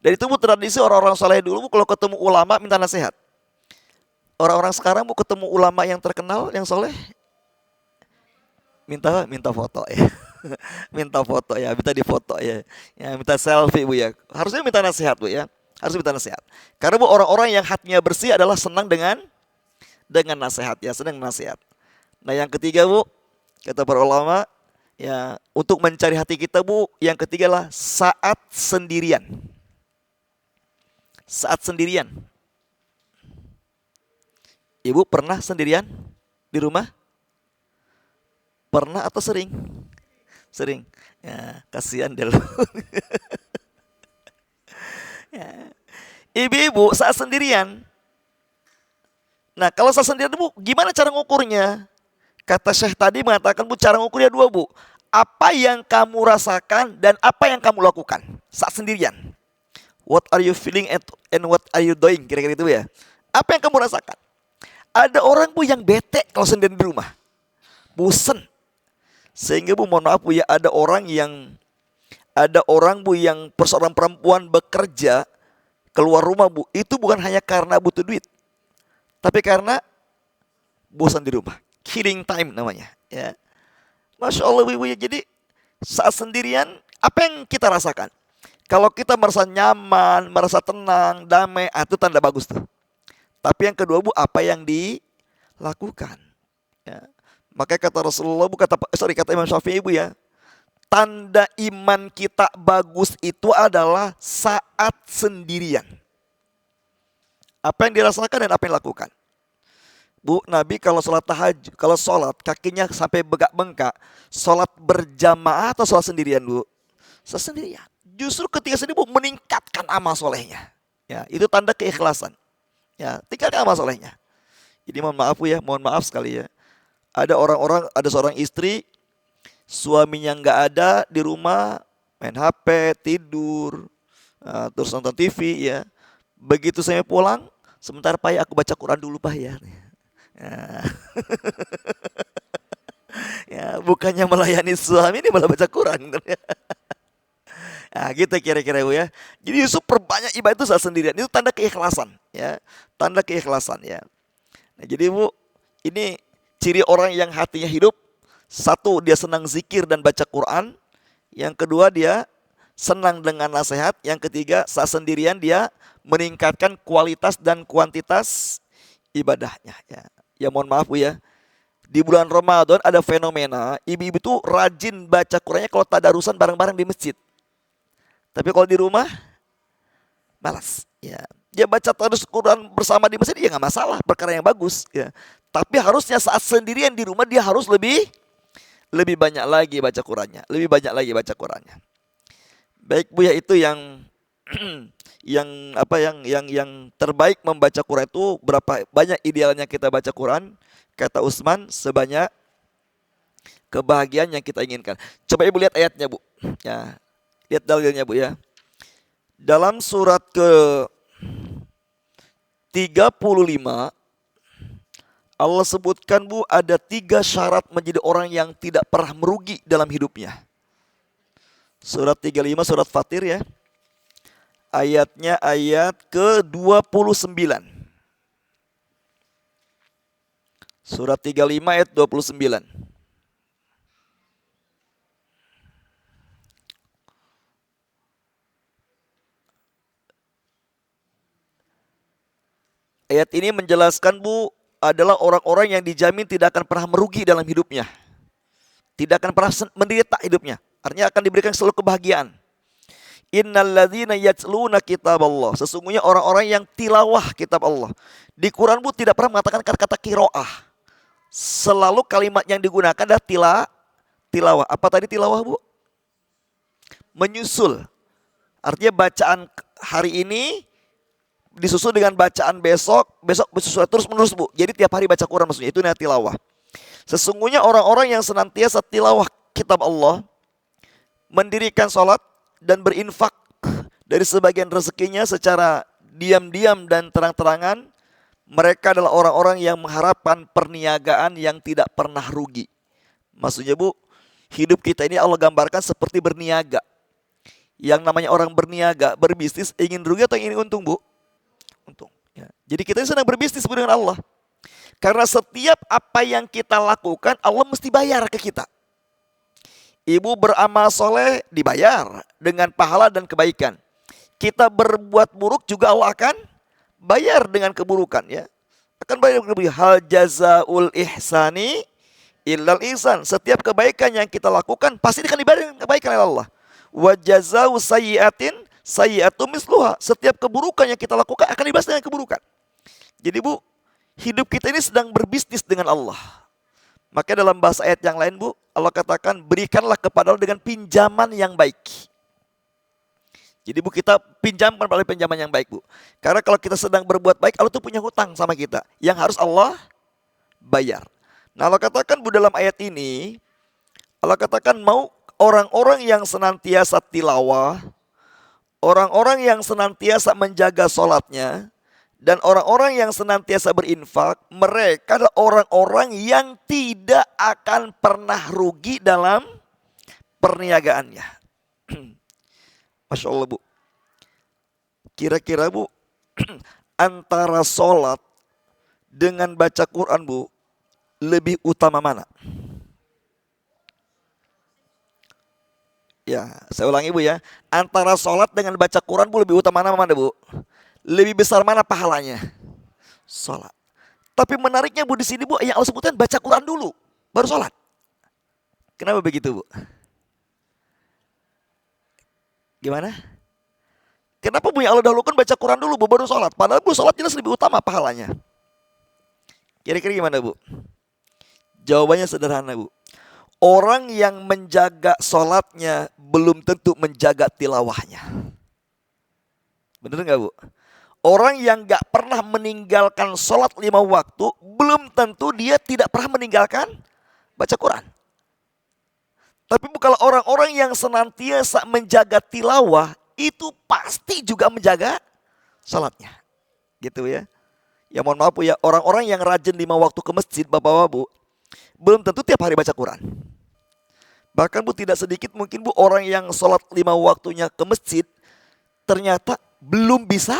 [SPEAKER 1] Dari itu Bu tradisi orang-orang saleh dulu Bu kalau ketemu ulama minta nasihat. Orang-orang sekarang Bu ketemu ulama yang terkenal yang soleh minta foto ya. Minta foto ya, minta difoto ya. Ya minta selfie Bu ya. Harusnya minta nasihat Bu ya. Harus minta nasihat. Karena Bu orang-orang yang hatinya bersih adalah senang dengan nasihat ya, senang nasihat. Nah, yang ketiga Bu, kata para ulama ya, untuk mencari hati kita Bu, yang ketiga lah saat sendirian. Saat sendirian. Ibu pernah sendirian di rumah? Pernah atau sering? Sering. Ya, kasihan deh lu. Ya. Ibu-ibu saat sendirian. Nah, kalau saat sendirian Bu, gimana cara ngukurnya? Kata Syekh tadi mengatakan Bu, cara ngukurnya 2 Bu. Apa yang kamu rasakan dan apa yang kamu lakukan saat sendirian. What are you feeling and what are you doing? Kira-kira itu ya. Apa yang kamu rasakan? Ada orang Bu yang bete kalau sendirian di rumah. Bosen. Sehingga Bu mohon maaf Bu ya, ada orang Bu yang seorang perempuan bekerja keluar rumah Bu, itu bukan hanya karena butuh duit, tapi karena bosan di rumah. Killing time namanya ya. Masya Allah Bu ya. Jadi saat sendirian apa yang kita rasakan? Kalau kita merasa nyaman, merasa tenang, damai, itu tanda bagus tuh. Tapi yang kedua Bu, apa yang dilakukan ya. Makanya kata Rasulullah Bu, kata Imam Syafi'i Bu ya, tanda iman kita bagus itu adalah saat sendirian. Apa yang dirasakan dan apa yang dilakukan. Bu, Nabi kalau sholat tahajud, kalau sholat kakinya sampai bengkak-bengkak, sholat berjamaah atau sholat sendirian Bu? Sholat sendirian. Justru ketika sendiri Bu meningkatkan amal solehnya. Ya, itu tanda keikhlasan. Ya, tingkatkan amal solehnya. Jadi mohon maaf Bu ya, mohon maaf sekali ya. Ada seorang istri, suaminya nggak ada di rumah, main HP, tidur, terus nonton TV ya. Begitu saya pulang, sebentar Pak ya, aku baca Quran dulu Pak ya. Ya. Ya, bukannya melayani suami ini malah baca Quran. Nah, gitu kira-kira Bu ya. Jadi Yusuf perbanyak ibadah itu saat sendirian. Itu tanda keikhlasan ya. Tanda keikhlasan ya. Nah, jadi Bu, ini ciri orang yang hatinya hidup. Satu, dia senang zikir dan baca Quran. Yang kedua, dia senang dengan nasihat. Yang ketiga, saat sendirian dia meningkatkan kualitas dan kuantitas ibadahnya ya. Ya mohon maaf Bu ya. Di bulan Ramadan ada fenomena ibu-ibu tuh rajin baca Qurannya kalau tadarusan bareng-bareng di masjid. Tapi kalau di rumah malas ya. Dia baca terus Quran bersama di masjid ya nggak masalah, perkara yang bagus ya. Tapi harusnya saat sendirian di rumah dia harus lebih banyak lagi baca Qurannya, lebih banyak lagi baca Qurannya. Baik Bu ya, itu yang yang terbaik membaca Quran itu berapa banyak idealnya kita baca Quran. Kata Utsman, sebanyak kebahagiaan yang kita inginkan. Coba Ibu lihat ayatnya Bu ya. Lihat dalilnya Bu ya. Dalam surat ke 35 Allah sebutkan Bu, ada 3 syarat menjadi orang yang tidak pernah merugi dalam hidupnya. Surat 35 surat Fatir ya. Ayatnya ayat ke-29. Surat 35 ayat 29. Ayat ini menjelaskan Bu, adalah orang-orang yang dijamin tidak akan pernah merugi dalam hidupnya. Tidak akan pernah menderita hidupnya. Artinya akan diberikan selalu kebahagiaan. Innalladzina yatluna kitab Allah. Sesungguhnya orang-orang yang tilawah kitab Allah. Di Quran Bu tidak pernah mengatakan kata-kata kiroah. Selalu kalimat yang digunakan adalah tilawah. Apa tadi tilawah Bu? Menyusul. Artinya bacaan hari ini disusul dengan bacaan besok disusul terus menerus Bu. Jadi tiap hari baca Quran maksudnya. Itu namanya tilawah. Sesungguhnya orang-orang yang senantiasa tilawah kitab Allah, mendirikan sholat dan berinfak dari sebagian rezekinya secara diam-diam dan terang-terangan, mereka adalah orang-orang yang mengharapkan perniagaan yang tidak pernah rugi. Maksudnya Bu, hidup kita ini Allah gambarkan seperti berniaga. Yang namanya orang berniaga, berbisnis, ingin rugi atau ingin untung Bu? Untung ya. Jadi kita sedang berbisnis dengan Allah. Karena setiap apa yang kita lakukan Allah mesti bayar ke kita. Ibu beramal soleh dibayar dengan pahala dan kebaikan. Kita berbuat buruk juga Allah akan bayar dengan keburukan ya. Akan bayar dengan keburukan. Hal jazaul ihsani illal ihsan. Setiap kebaikan yang kita lakukan pasti akan dibayar dengan kebaikan oleh Allah. Wa jazau sayyiatin sayyiatu misluha. Setiap keburukan yang kita lakukan akan dibalas dengan keburukan. Jadi Bu, hidup kita ini sedang berbisnis dengan Allah. Maka dalam bahasa ayat yang lain Bu, Allah katakan berikanlah kepada Allah dengan pinjaman yang baik. Jadi Bu, kita pinjamkan pada pinjaman yang baik Bu. Karena kalau kita sedang berbuat baik, Allah tuh punya hutang sama kita yang harus Allah bayar. Nah Allah katakan Bu dalam ayat ini, Allah katakan mau orang-orang yang senantiasa tilawah, orang-orang yang senantiasa menjaga sholatnya, dan orang-orang yang senantiasa berinfak, mereka adalah orang-orang yang tidak akan pernah rugi dalam perniagaannya. Masya Allah Bu. Kira-kira Bu, antara sholat dengan baca Quran Bu, lebih utama mana? Ya, saya ulangi Bu ya. Antara sholat dengan baca Quran Bu, lebih utama mana Bu? Lebih besar mana pahalanya? Sholat. Tapi menariknya Bu di sini Bu, yang Allah sebutkan baca Quran dulu, baru sholat. Kenapa begitu Bu? Gimana? Kenapa Bu yang Allah dahulukan baca Quran dulu Bu, baru sholat? Padahal Bu sholat jelas lebih utama pahalanya. Kira-kira gimana Bu? Jawabannya sederhana Bu. Orang yang menjaga sholatnya belum tentu menjaga tilawahnya. Bener gak Bu? Orang yang gak pernah meninggalkan sholat 5 waktu, belum tentu dia tidak pernah meninggalkan baca Quran. Tapi kalau orang-orang yang senantiasa menjaga tilawah, itu pasti juga menjaga sholatnya. Gitu ya. Ya mohon maaf Bu ya, orang-orang yang rajin 5 waktu ke masjid, Bapak-Bapak Bu, belum tentu tiap hari baca Quran. Bahkan Bu, tidak sedikit mungkin Bu orang yang sholat 5 waktunya ke masjid ternyata belum bisa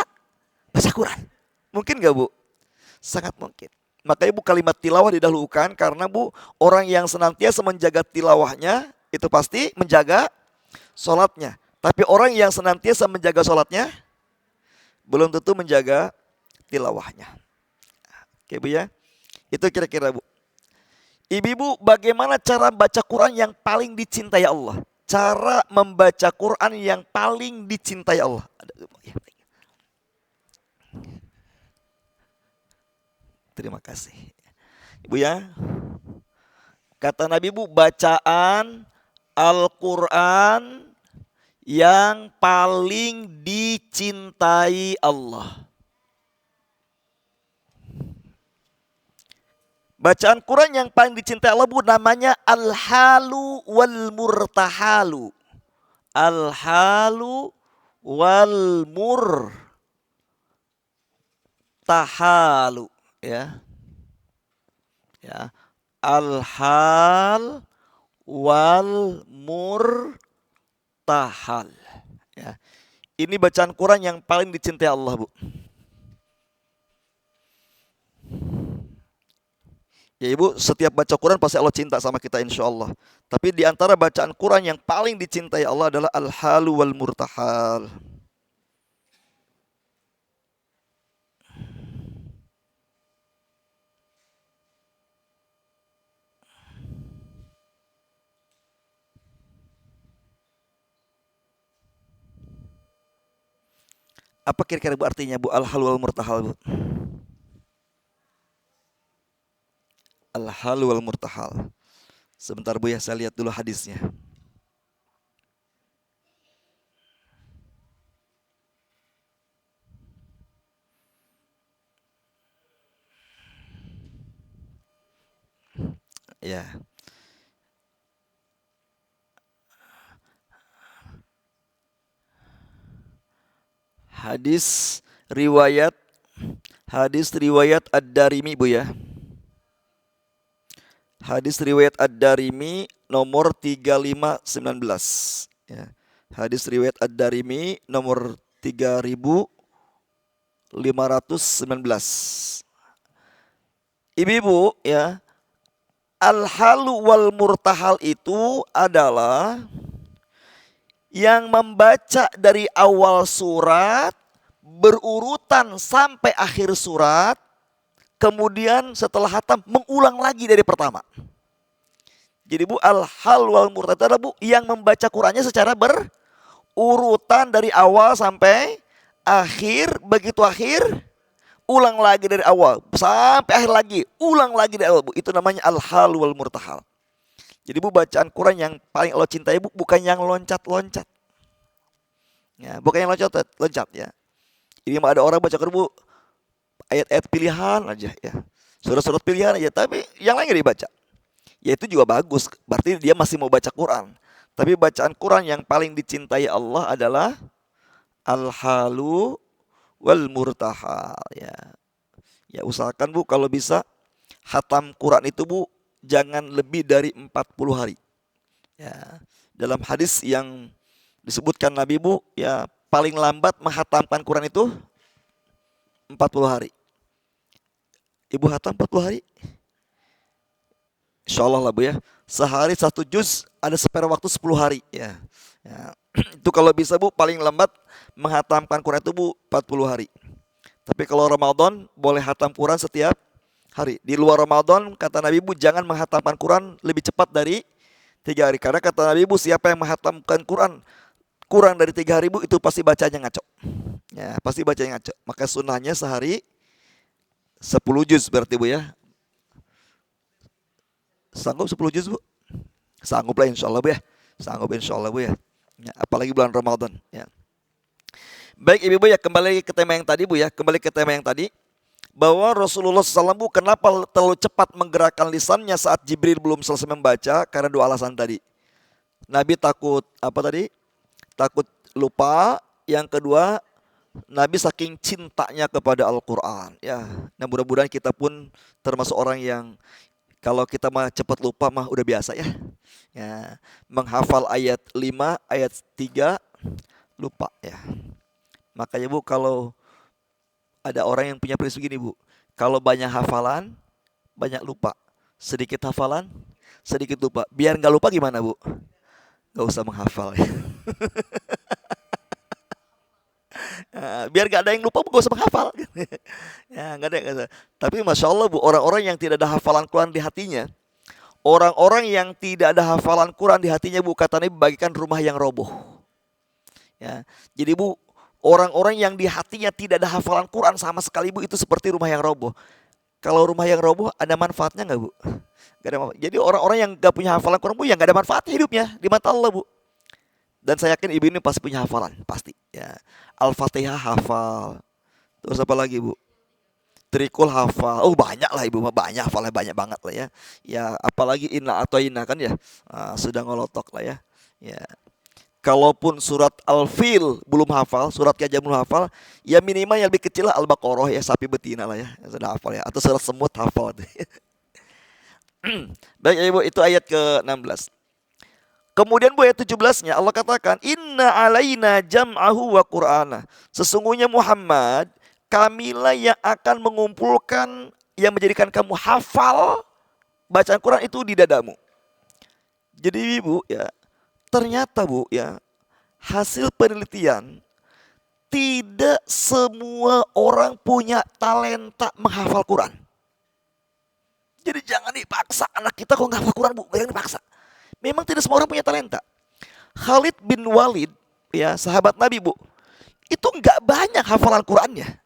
[SPEAKER 1] baca Quran. Mungkin gak Bu? Sangat mungkin. Makanya Bu, kalimat tilawah didahulukan karena Bu, orang yang senantiasa menjaga tilawahnya itu pasti menjaga sholatnya. Tapi orang yang senantiasa menjaga sholatnya belum tentu menjaga tilawahnya. Oke Bu ya. Itu kira-kira Bu. Ibu-ibu, bagaimana cara baca Quran yang paling dicintai Allah? Cara membaca Quran yang paling dicintai Allah. Terima kasih. Ibu ya. Kata Nabi Bu, bacaan Al-Quran yang paling dicintai Allah. Bacaan Quran yang paling dicintai Allah Bu namanya Al-Halu wal Murtahalu. Al-Halu wal Murtahalu, ya. Ya. Al-Hal wal Murtahal, ya. Ini bacaan Quran yang paling dicintai Allah Bu. Ya Ibu, setiap baca Quran pasti Allah cinta sama kita insya Allah. Tapi di antara bacaan Quran yang paling dicintai Allah adalah Al-Halu wal Murtahal. Apa kira-kira Bu artinya Bu Al-Halu wal Murtahal Bu? Al-Halu wal Murtahal. Sebentar Bu ya, saya lihat dulu hadisnya. Ya. Hadis riwayat Ad-Darimi Bu ya. Hadis riwayat Ad-Darimi nomor 3519, ya. Hadis riwayat Ad-Darimi nomor 3519. Ibu-ibu ya, Al-Halu wal Murtahal itu adalah yang membaca dari awal surat berurutan sampai akhir surat, kemudian setelah hatam mengulang lagi dari pertama. Jadi Bu, Al-Hal wal Murtahal adalah Bu yang membaca Qurannya secara berurutan dari awal sampai akhir. Begitu akhir, ulang lagi dari awal sampai akhir lagi, ulang lagi dari awal Bu. Itu namanya Al-Hal wal Murtahal. Jadi Bu, bacaan Quran yang paling Allah cintai Bu bukan yang loncat-loncat. Ya, bukan yang loncat ya. Ini mah ada orang baca Quran Bu ayat-ayat pilihan aja ya. Surat-surat pilihan aja, tapi yang lain gak dibaca. Ya itu juga bagus, berarti dia masih mau baca Quran. Tapi bacaan Quran yang paling dicintai Allah adalah Al-Halu wal Murtahal, ya. Ya usahakan Bu kalau bisa hatam Quran itu Bu jangan lebih dari 40 hari. Ya. Dalam hadis yang disebutkan Nabi Bu, ya paling lambat menghatamkan Quran itu 40 hari. Ibu hatam 40 hari? Insya Allah lah Bu ya. Sehari 1 juz, ada spare waktu 10 hari ya. Ya. Itu kalau bisa Bu paling lambat menghatamkan Quran itu Bu 40 hari. Tapi kalau Ramadan boleh hatam Quran setiap hari. Di luar Ramadan kata Nabi Bu jangan menghatamkan Quran lebih cepat dari 3 hari. Karena kata Nabi Bu siapa yang menghatamkan Quran kurang dari 3 hari Bu itu pasti bacanya ngaco. Ya, pasti bacanya ngaco. Maka sunnahnya sehari 10 juz berarti Bu ya. Sanggup 10 juz Bu? Sanggup lah insya Allah Bu ya. Sanggup insya Allah Bu ya. Ya, apalagi bulan Ramadan ya. Baik Ibu ya, kembali ke tema yang tadi Bu ya. Kembali ke tema yang tadi, bahwa Rasulullah SAW Bu kenapa terlalu cepat menggerakkan lisannya saat Jibril belum selesai membaca? Karena 2 alasan tadi. Nabi takut apa tadi? Takut lupa. Yang kedua, Nabi saking cintanya kepada Al-Quran ya. Nah mudah-mudahan kita pun termasuk orang yang Kalau kita mah cepat lupa mah udah biasa ya. Ya, menghafal ayat 5, ayat 3 lupa ya. Makanya Bu, kalau ada orang yang punya prinsip gini Bu, kalau banyak hafalan, banyak lupa. Sedikit hafalan, sedikit lupa. Biar nggak lupa gimana Bu? Nggak usah menghafal ya. Biar nggak ada yang lupa, Bu, nggak usah menghafal. Ya, nggak ada, nggak usah. Tapi Masya Allah Bu, orang-orang yang tidak ada hafalan Quran di hatinya, orang-orang yang tidak ada hafalan Quran di hatinya Bu, kata Nabi, bagikan rumah yang roboh. Ya, jadi Bu, orang-orang yang di hatinya tidak ada hafalan Quran sama sekali Bu, itu seperti rumah yang roboh. Kalau rumah yang roboh ada manfaatnya nggak Bu? Gak ada manfaat. Jadi orang-orang yang nggak punya hafalan Quran Bu, yang nggak ada manfaatnya hidupnya di mata Allah Bu. Dan saya yakin ibu ini pasti punya hafalan, pasti. Ya, Al-Fatihah hafal. Terus apa lagi Bu? Trikul hafal. Oh banyak lah ibu mah, banyak hafalnya, banyak banget lah ya. Ya apalagi inna atau inna kan ya, sudah ngolotok lah ya. Ya. Kalaupun surat Al-Fil belum hafal, surat Gajah belum hafal, ya minimal yang lebih kecil lah Al-Baqarah ya, sapi betina lah ya, sudah hafal ya. Atau surat semut hafal. Baik ya ibu, itu ayat ke-16. Kemudian Bu, ayat 17-nya Allah katakan, Inna alaina jam'ahu wa qur'ana. Sesungguhnya Muhammad, kamilah yang akan mengumpulkan, yang menjadikan kamu hafal bacaan Quran itu di dadamu. Jadi Ibu ya, ternyata Bu ya, hasil penelitian, tidak semua orang punya talenta menghafal Quran. Jadi jangan dipaksa anak kita kalau nggak hafal Quran Bu, jangan dipaksa. Memang tidak semua orang punya talenta. Khalid bin Walid, ya sahabat Nabi Bu, itu nggak banyak hafalan Qurannya.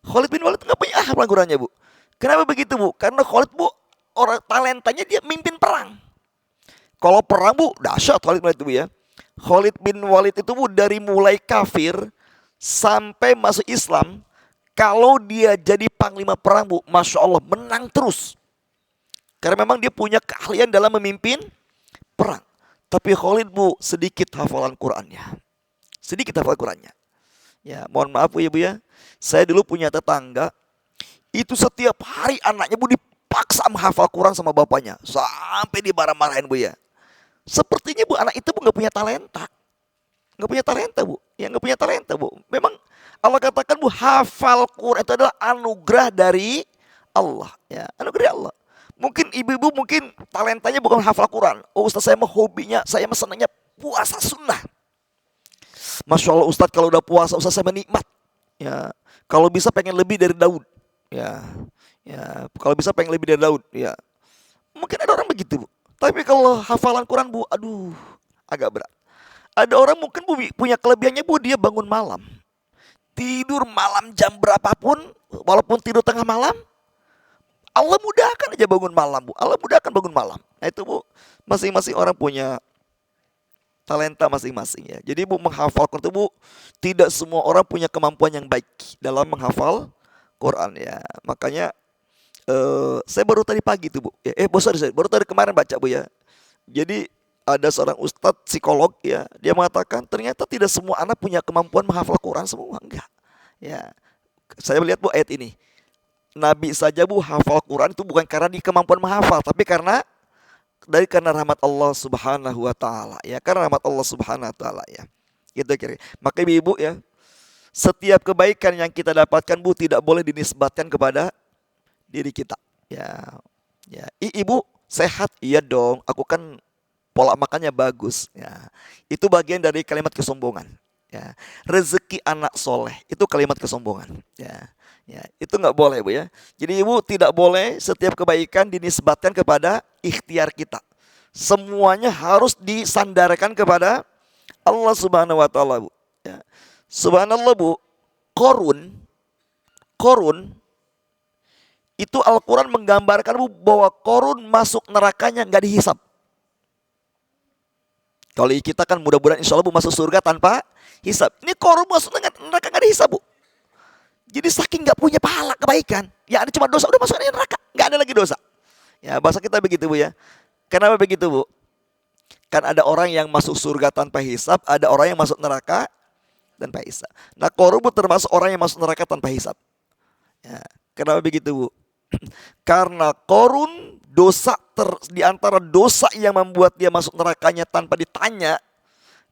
[SPEAKER 1] Khalid bin Walid nggak punya hafalan Qurannya Bu. Kenapa begitu Bu? Karena Khalid Bu, orang talentanya dia mimpin perang. Kalau perang Bu, dahsyat Khalid bin Walid itu Bu ya. Khalid bin Walid itu Bu, dari mulai kafir sampai masuk Islam, kalau dia jadi panglima perang Bu, Masya Allah menang terus. Karena memang dia punya keahlian dalam memimpin perang. Tapi Khalid Bu, sedikit hafalan Qurannya. Sedikit hafalan Qurannya. Ya, mohon maaf Bu ya Bu ya. Saya dulu punya tetangga, itu setiap hari anaknya Bu dipaksa menghafal Quran sama bapaknya. Sampai dimarah-marahin Bu ya. Sepertinya Bu, anak itu Bu nggak punya talenta. Nggak punya talenta Bu. Ya nggak punya talenta Bu. Memang Allah katakan Bu, hafal Quran itu adalah anugerah dari Allah. Ya, anugerah Allah. Mungkin ibu-ibu mungkin talentanya bukan hafal Quran. Oh Ustaz, saya mah hobinya, saya mah senangnya puasa sunnah. Masya Allah Ustaz, kalau udah puasa Ustaz saya menikmat. Ya, kalau bisa pengen lebih dari Daud. Ya, ya, kalau bisa pengen lebih dari Daud. Ya, mungkin ada orang begitu Bu. Tapi kalau hafalan Quran Bu, aduh, agak berat. Ada orang mungkin Bu punya kelebihannya Bu, dia bangun malam. Tidur malam jam berapapun, walaupun tidur tengah malam, Allah mudahkan aja bangun malam Bu. Allah mudahkan bangun malam. Nah itu Bu, masing-masing orang punya talenta masing-masing ya. Jadi Bu, menghafal Quran itu Bu, tidak semua orang punya kemampuan yang baik dalam menghafal Quran ya. Makanya saya baru tadi pagi tuh Bu. Sorry, baru tadi kemarin baca Bu ya. Jadi ada seorang ustadz psikolog ya, dia mengatakan ternyata tidak semua anak punya kemampuan menghafal Quran semua, enggak. Ya. Saya melihat Bu ayat ini. Nabi saja Bu hafal Quran itu bukan karena di kemampuan menghafal, tapi karena rahmat Allah Subhanahu wa taala ya, karena rahmat Allah Subhanahu wa taala ya. Gitu kira. Maka Ibu ya, setiap kebaikan yang kita dapatkan Bu tidak boleh dinisbatkan kepada diri kita. Ya. Ya, Ibu sehat? Iya dong, aku kan pola makannya bagus ya. Itu bagian dari kalimat kesombongan. Ya. Rezeki anak soleh itu kalimat kesombongan. Ya. Ya, itu nggak boleh Bu ya. Jadi Ibu tidak boleh setiap kebaikan dinisbatkan kepada ikhtiar kita. Semuanya harus disandarkan kepada Allah Subhanahu wa taala Bu. Ya. Subhanallah Bu, Korun itu Al-Quran menggambarkan Bu bahwa Korun masuk nerakanya nggak dihisap. Kalau kita kan mudah-mudahan insya Allah Bu masuk surga tanpa hisap. Ini Korun masuk neraka nggak dihisap Bu. Jadi saking nggak punya pahala kebaikan, ya ada cuma dosa, udah masuk neraka, nggak ada lagi dosa. Ya bahasa kita begitu Bu ya. Kenapa begitu Bu? Kan ada orang yang masuk surga tanpa hisap, ada orang yang masuk neraka tanpa hisap. Nah Korun Bu termasuk orang yang masuk neraka tanpa hisap. Ya, kenapa begitu Bu? Karena Korun di antara dosa yang membuat dia masuk nerakanya tanpa ditanya,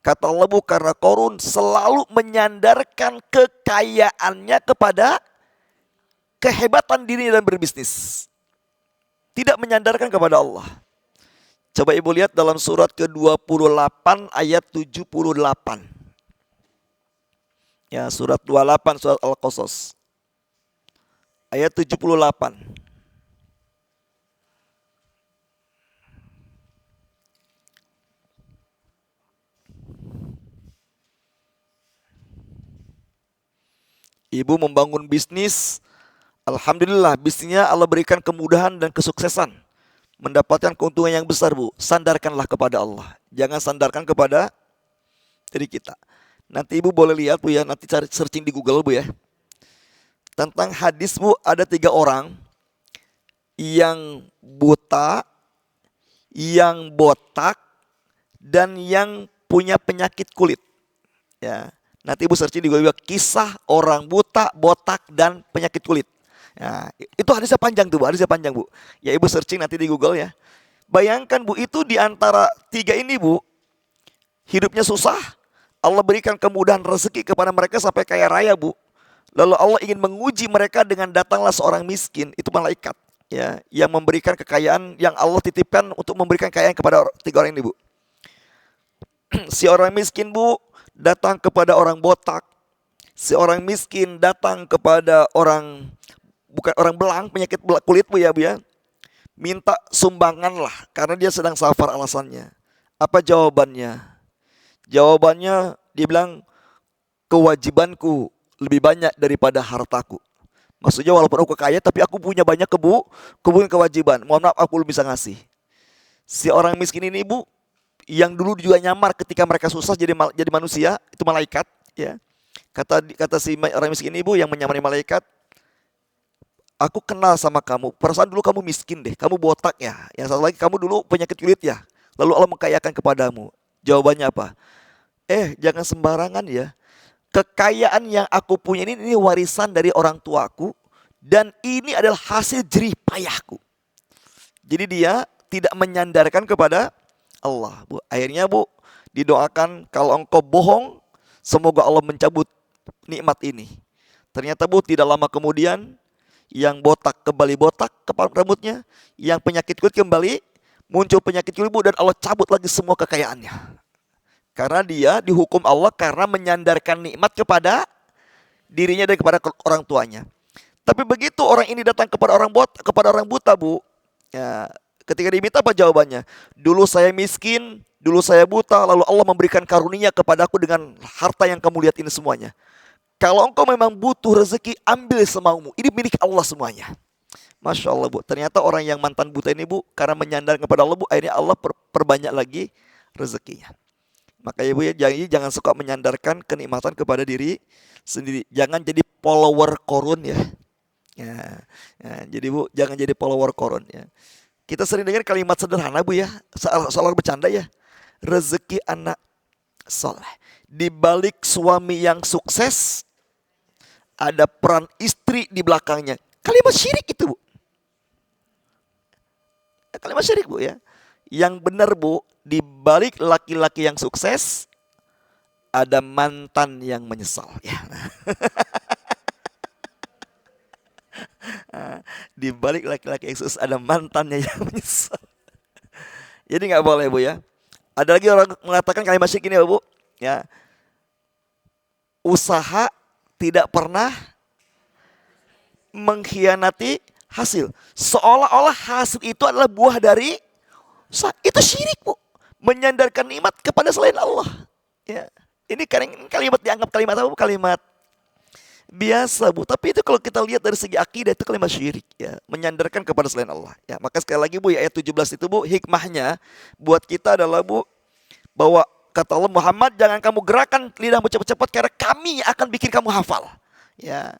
[SPEAKER 1] kata Allah bu, karena Qarun selalu menyandarkan kekayaannya kepada kehebatan dirinya dan berbisnis, tidak menyandarkan kepada Allah. Coba ibu lihat dalam surat ke-28 ayat 78. Ya, surat 28 surat Al-Qasas. Ayat 78. Ibu membangun bisnis, alhamdulillah bisnisnya Allah berikan kemudahan dan kesuksesan, mendapatkan keuntungan yang besar bu. Sandarkanlah kepada Allah, jangan sandarkan kepada diri kita. Nanti ibu boleh lihat bu ya, nanti cari searching di Google bu ya, tentang hadis bu, ada 3 orang yang buta, yang botak, dan yang punya penyakit kulit. Ya, nanti ibu searching di Google, kisah orang buta, botak, dan penyakit kulit. Ya, itu hadisnya panjang tuh bu, hadisnya panjang bu. Ya ibu searching nanti di Google ya. Bayangkan bu, itu di antara 3 ini bu, hidupnya susah, Allah berikan kemudahan rezeki kepada mereka sampai kaya raya bu. Lalu Allah ingin menguji mereka dengan datanglah seorang miskin, itu malaikat ya, yang memberikan kekayaan, yang Allah titipkan untuk memberikan kekayaan kepada 3 orang ini bu. Si orang miskin bu datang kepada orang botak. Si orang miskin datang kepada orang, bukan orang belang, penyakit kulit bu ya bu ya. Minta sumbangan lah, karena dia sedang safar alasannya. Apa jawabannya? Jawabannya dia bilang, kewajibanku lebih banyak daripada hartaku. Maksudnya walaupun aku kaya, tapi aku punya banyak kebun kewajiban. Mohon maaf, aku belum bisa ngasih. Si orang miskin ini bu, yang dulu juga nyamar ketika mereka susah jadi manusia, itu malaikat ya. Kata si orang miskin ibu yang menyamari malaikat, aku kenal sama kamu, perasaan dulu kamu miskin deh, kamu botak ya, yang satu lagi kamu dulu penyakit kulit ya, lalu Allah mengkayakan kepadamu. Jawabannya apa? Jangan sembarangan ya, kekayaan yang aku punya ini warisan dari orang tuaku, dan ini adalah hasil jerih payahku. Jadi dia tidak menyandarkan kepada Allah bu. Akhirnya bu didoakan, kalau engkau bohong, semoga Allah mencabut nikmat ini. Ternyata bu tidak lama kemudian, yang botak kembali botak kepala rambutnya, yang penyakit kulit kembali muncul penyakit kulit bu, dan Allah cabut lagi semua kekayaannya. Karena dia dihukum Allah karena menyandarkan nikmat kepada dirinya dan kepada orang tuanya. Tapi begitu orang ini datang kepada orang buta bu, ya, ketika diminta apa jawabannya? Dulu saya miskin, dulu saya buta, lalu Allah memberikan karunia kepadaku dengan harta yang kamu lihat ini semuanya. Kalau engkau memang butuh rezeki, ambil semaumu, ini milik Allah semuanya. Masya Allah bu, ternyata orang yang mantan buta ini bu, karena menyandar kepada Allah bu, akhirnya Allah perbanyak lagi rezekinya. Makanya bu ya, jangan suka menyandarkan kenikmatan kepada diri sendiri. Jangan jadi follower Qarun ya. Ya, jadi bu, jangan jadi follower Qarun ya. Kita sering dengar kalimat sederhana bu ya, soal bercanda ya. Rezeki anak soleh. Di balik suami yang sukses, ada peran istri di belakangnya. Kalimat syirik itu bu. Kalimat syirik bu ya. Yang benar bu, di balik laki-laki yang sukses, ada mantan yang menyesal ya. Di balik laki-laki yang sukses, ada mantannya yang menyesal. Jadi nggak boleh bu ya. Ada lagi orang mengatakan kalimat syirik ini bu ya. Usaha tidak pernah mengkhianati hasil. Seolah-olah hasil itu adalah buah dari usaha. Itu syirik bu. Menyandarkan nikmat kepada selain Allah. Ya. Ini kalimat dianggap kalimat apa bu? Kalimat biasa bu. Tapi itu kalau kita lihat dari segi akidah, itu kalimat syirik ya. Menyandarkan kepada selain Allah ya. Maka sekali lagi bu ya, ayat 17 itu bu, hikmahnya buat kita adalah bu, bahwa kata Allah, Muhammad jangan kamu gerakan lidahmu cepat-cepat, karena kami akan bikin kamu hafal ya.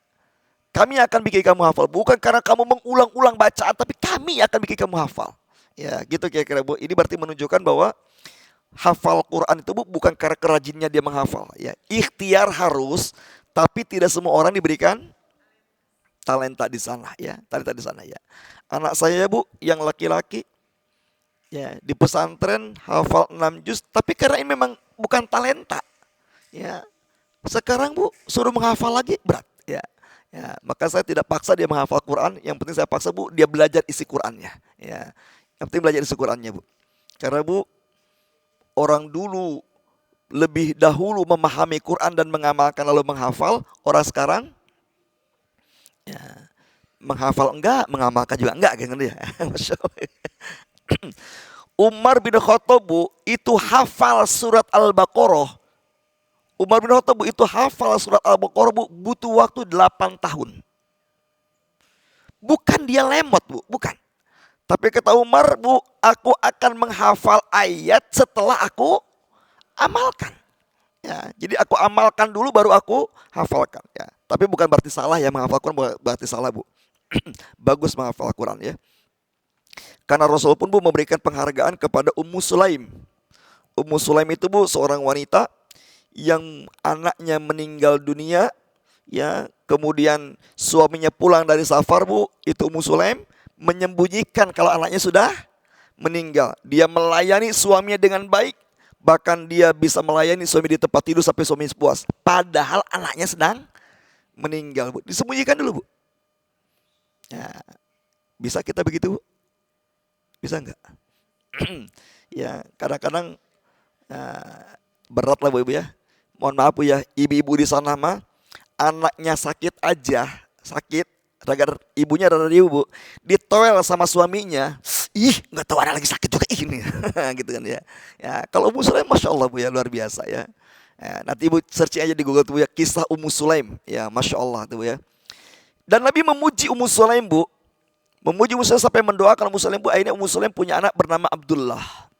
[SPEAKER 1] Kami akan bikin kamu hafal, bukan karena kamu mengulang-ulang bacaan, tapi kami akan bikin kamu hafal ya, gitu kira-kira bu. Ini berarti menunjukkan bahwa hafal Quran itu bu, bukan karena kerajinnya dia menghafal ya. Ikhtiar harus, tapi tidak semua orang diberikan talenta di sana ya, talenta di sana ya. Anak saya Bu yang laki-laki ya di pesantren hafal 6 juz, tapi karena ini memang bukan talenta ya. Sekarang Bu suruh menghafal lagi berat ya. Ya, maka saya tidak paksa dia menghafal Quran, yang penting saya paksa Bu dia belajar isi Qurannya ya. Yang penting belajar isi Qurannya Bu. Karena Bu orang dulu lebih dahulu memahami Quran dan mengamalkan lalu menghafal, orang sekarang ya, menghafal enggak, mengamalkan juga enggak gitu ya. Masya Allah. Umar bin Khattab Bu, itu hafal surat Al-Baqarah. Umar bin Khattab Bu, itu hafal surat Al-Baqarah Bu, butuh waktu 8 tahun. Bukan dia lemot Bu, bukan. Tapi kata Umar Bu, aku akan menghafal ayat setelah aku amalkan. Ya, jadi aku amalkan dulu baru aku hafalkan ya. Tapi bukan berarti salah ya menghafal Quran, berarti salah Bu. Bagus menghafal Quran ya. Karena Rasul pun Bu memberikan penghargaan kepada Ummu Sulaim. Ummu Sulaim itu Bu seorang wanita yang anaknya meninggal dunia ya, kemudian suaminya pulang dari safar Bu, itu Ummu Sulaim menyembunyikan kalau anaknya sudah meninggal. Dia melayani suaminya dengan baik, bahkan dia bisa melayani suami di tempat tidur sampai suami puas. Padahal anaknya sedang meninggal Bu. Disembunyikan dulu Bu. Ya, bisa kita begitu Bu? Bisa enggak? Ya, kadang-kadang berat lah Bu Ibu ya. Mohon maaf Bu ya, ibu-ibu di sana mah anaknya sakit aja, sakit, agar ibunya ada riuh Bu, ditoel sama suaminya, ih nggak tahu ada lagi sakit juga ini, gitu kan ya. Ya kalau Ummu Sulaim Masya Allah Bu ya, luar biasa ya. Ya, nanti Ibu searching aja di Google tuh ya, kisah Ummu Sulaim, ya Masya Allah tuh Bu ya. Dan Nabi memuji Ummu Sulaim Bu, memuji Ummu Sulaim sampai mendoakan Ummu Sulaim Bu. Akhirnya Ummu Sulaim punya anak bernama Abdullah.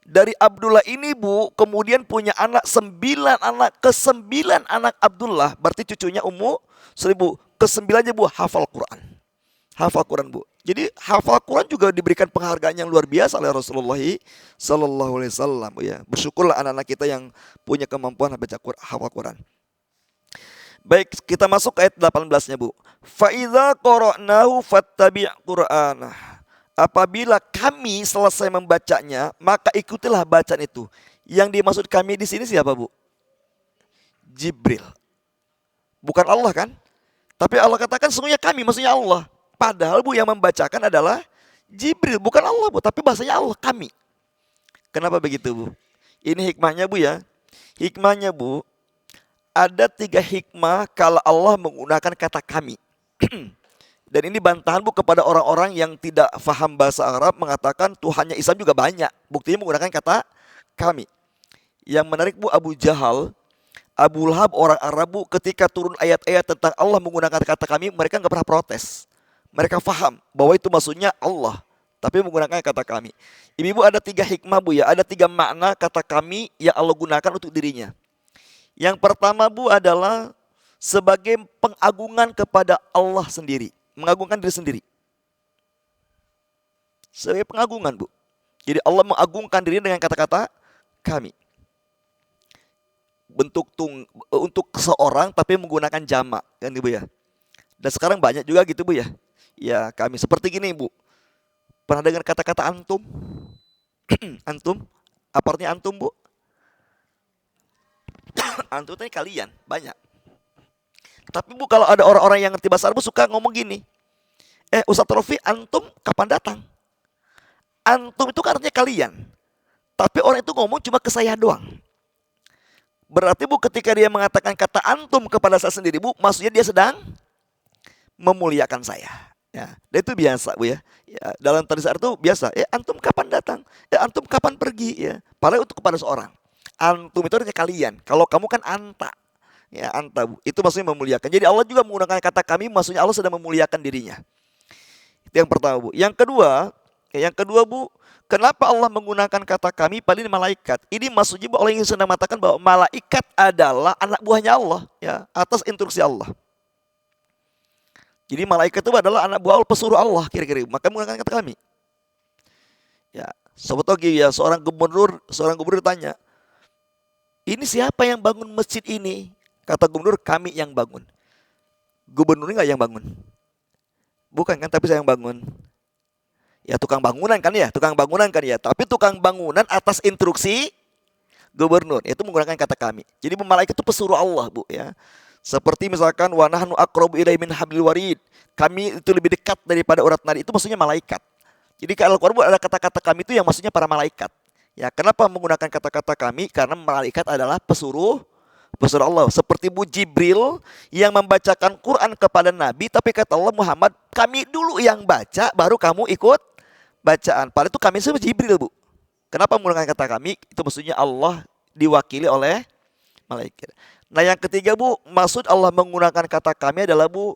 [SPEAKER 1] Dari Abdullah ini Bu, kemudian punya anak 9 anak. Ke-9 anak Abdullah, berarti cucunya Ummu Sulaim Bu. Ke-9-nya Bu hafal Quran. Hafal Quran Bu. Jadi hafal Quran juga diberikan penghargaan yang luar biasa oleh Rasulullah Sallallahu Alaihi Wasallam Bu ya. Bersyukurlah anak-anak kita yang punya kemampuan hafal Quran. Baik, kita masuk ke ayat 18-nya Bu. Fa idza qara'nahu fattabi' Qur'anah. Apabila kami selesai membacanya, maka ikutilah bacaan itu. Yang dimaksud kami di sini siapa Bu? Jibril. Bukan Allah kan? Tapi Allah katakan sesungguhnya kami, maksudnya Allah. Padahal Bu yang membacakan adalah Jibril, bukan Allah Bu, tapi bahasanya Allah, kami. Kenapa begitu Bu? Ini hikmahnya Bu ya. Hikmahnya Bu, ada 3 hikmah kalau Allah menggunakan kata kami. Dan ini bantahan Bu kepada orang-orang yang tidak faham bahasa Arab, mengatakan Tuhannya Islam juga banyak. Buktinya menggunakan kata kami. Yang menarik Bu, Abu Jahal, Abu Lahab, orang Arab Bu, ketika turun ayat-ayat tentang Allah menggunakan kata kami, mereka nggak pernah protes. Mereka faham bahwa itu maksudnya Allah, tapi menggunakan kata kami. Ibu ada 3 hikmah Bu ya, ada 3 makna kata kami yang Allah gunakan untuk dirinya. Yang pertama Bu adalah sebagai pengagungan kepada Allah sendiri. Mengagungkan diri sendiri. Sebagai pengagungan Bu. Jadi Allah mengagungkan diri dengan kata-kata kami. Bentuk untuk seorang tapi menggunakan jamak kan Ibu ya. Dan sekarang banyak juga gitu Bu ya. Ya kami seperti gini Bu. Pernah dengar kata-kata antum? Antum? Apa artinya antum Bu? Antum itu kalian, banyak. Tapi Bu kalau ada orang-orang yang ngerti bahasa Arab suka ngomong gini. Ustadz Rofi, antum kapan datang? Antum itu artinya kalian. Tapi orang itu ngomong cuma ke saya doang. Berarti Bu ketika dia mengatakan kata antum kepada saya sendiri Bu, maksudnya dia sedang memuliakan saya. Ya, dan itu biasa Bu ya. Ya dalam tradisi Arab itu biasa. Antum kapan datang? Antum kapan pergi? Ya, padahal itu kepada seorang. Antum itu artinya kalian. Kalau kamu kan anta. Ya, anta Bu. Itu maksudnya memuliakan. Jadi Allah juga menggunakan kata kami, maksudnya Allah sedang memuliakan dirinya. Itu yang pertama Bu. Yang kedua Bu, kenapa Allah menggunakan kata kami paling malaikat? Ini maksudnya Bu, Allah yang sedang mengatakan bahwa malaikat adalah anak buahnya Allah ya, atas instruksi Allah. Jadi malaikat itu adalah anak buah Allah, pesuruh Allah kira-kira. Maka menggunakan kata kami. Ya, sobat Ogi ya, seorang gubernur tanya, ini siapa yang bangun masjid ini? Kata gubernur, kami yang bangun. Gubernurnya nggak yang bangun? Bukan kan, tapi saya yang bangun. Ya tukang bangunan kan ya, tukang bangunan kan ya. Tapi tukang bangunan atas instruksi gubernur, itu menggunakan kata kami. Jadi malaikat itu pesuruh Allah, Bu, ya. Seperti misalkan wa nahnu aqrabu ilaihi min hablil warid. Kami itu lebih dekat daripada urat nadi. Itu maksudnya malaikat. Jadi kalau Al-Qur'an ada kata-kata kami itu yang maksudnya para malaikat. Ya, kenapa menggunakan kata-kata kami? Karena malaikat adalah pesuruh Allah. Seperti Bu Jibril yang membacakan Quran kepada Nabi, tapi kata Allah, Muhammad, kami dulu yang baca, baru kamu ikut bacaan. Padahal itu kami itu Jibril, Bu. Kenapa menggunakan kata kami? Itu maksudnya Allah diwakili oleh malaikat. Nah yang ketiga, Bu, maksud Allah menggunakan kata kami adalah, Bu,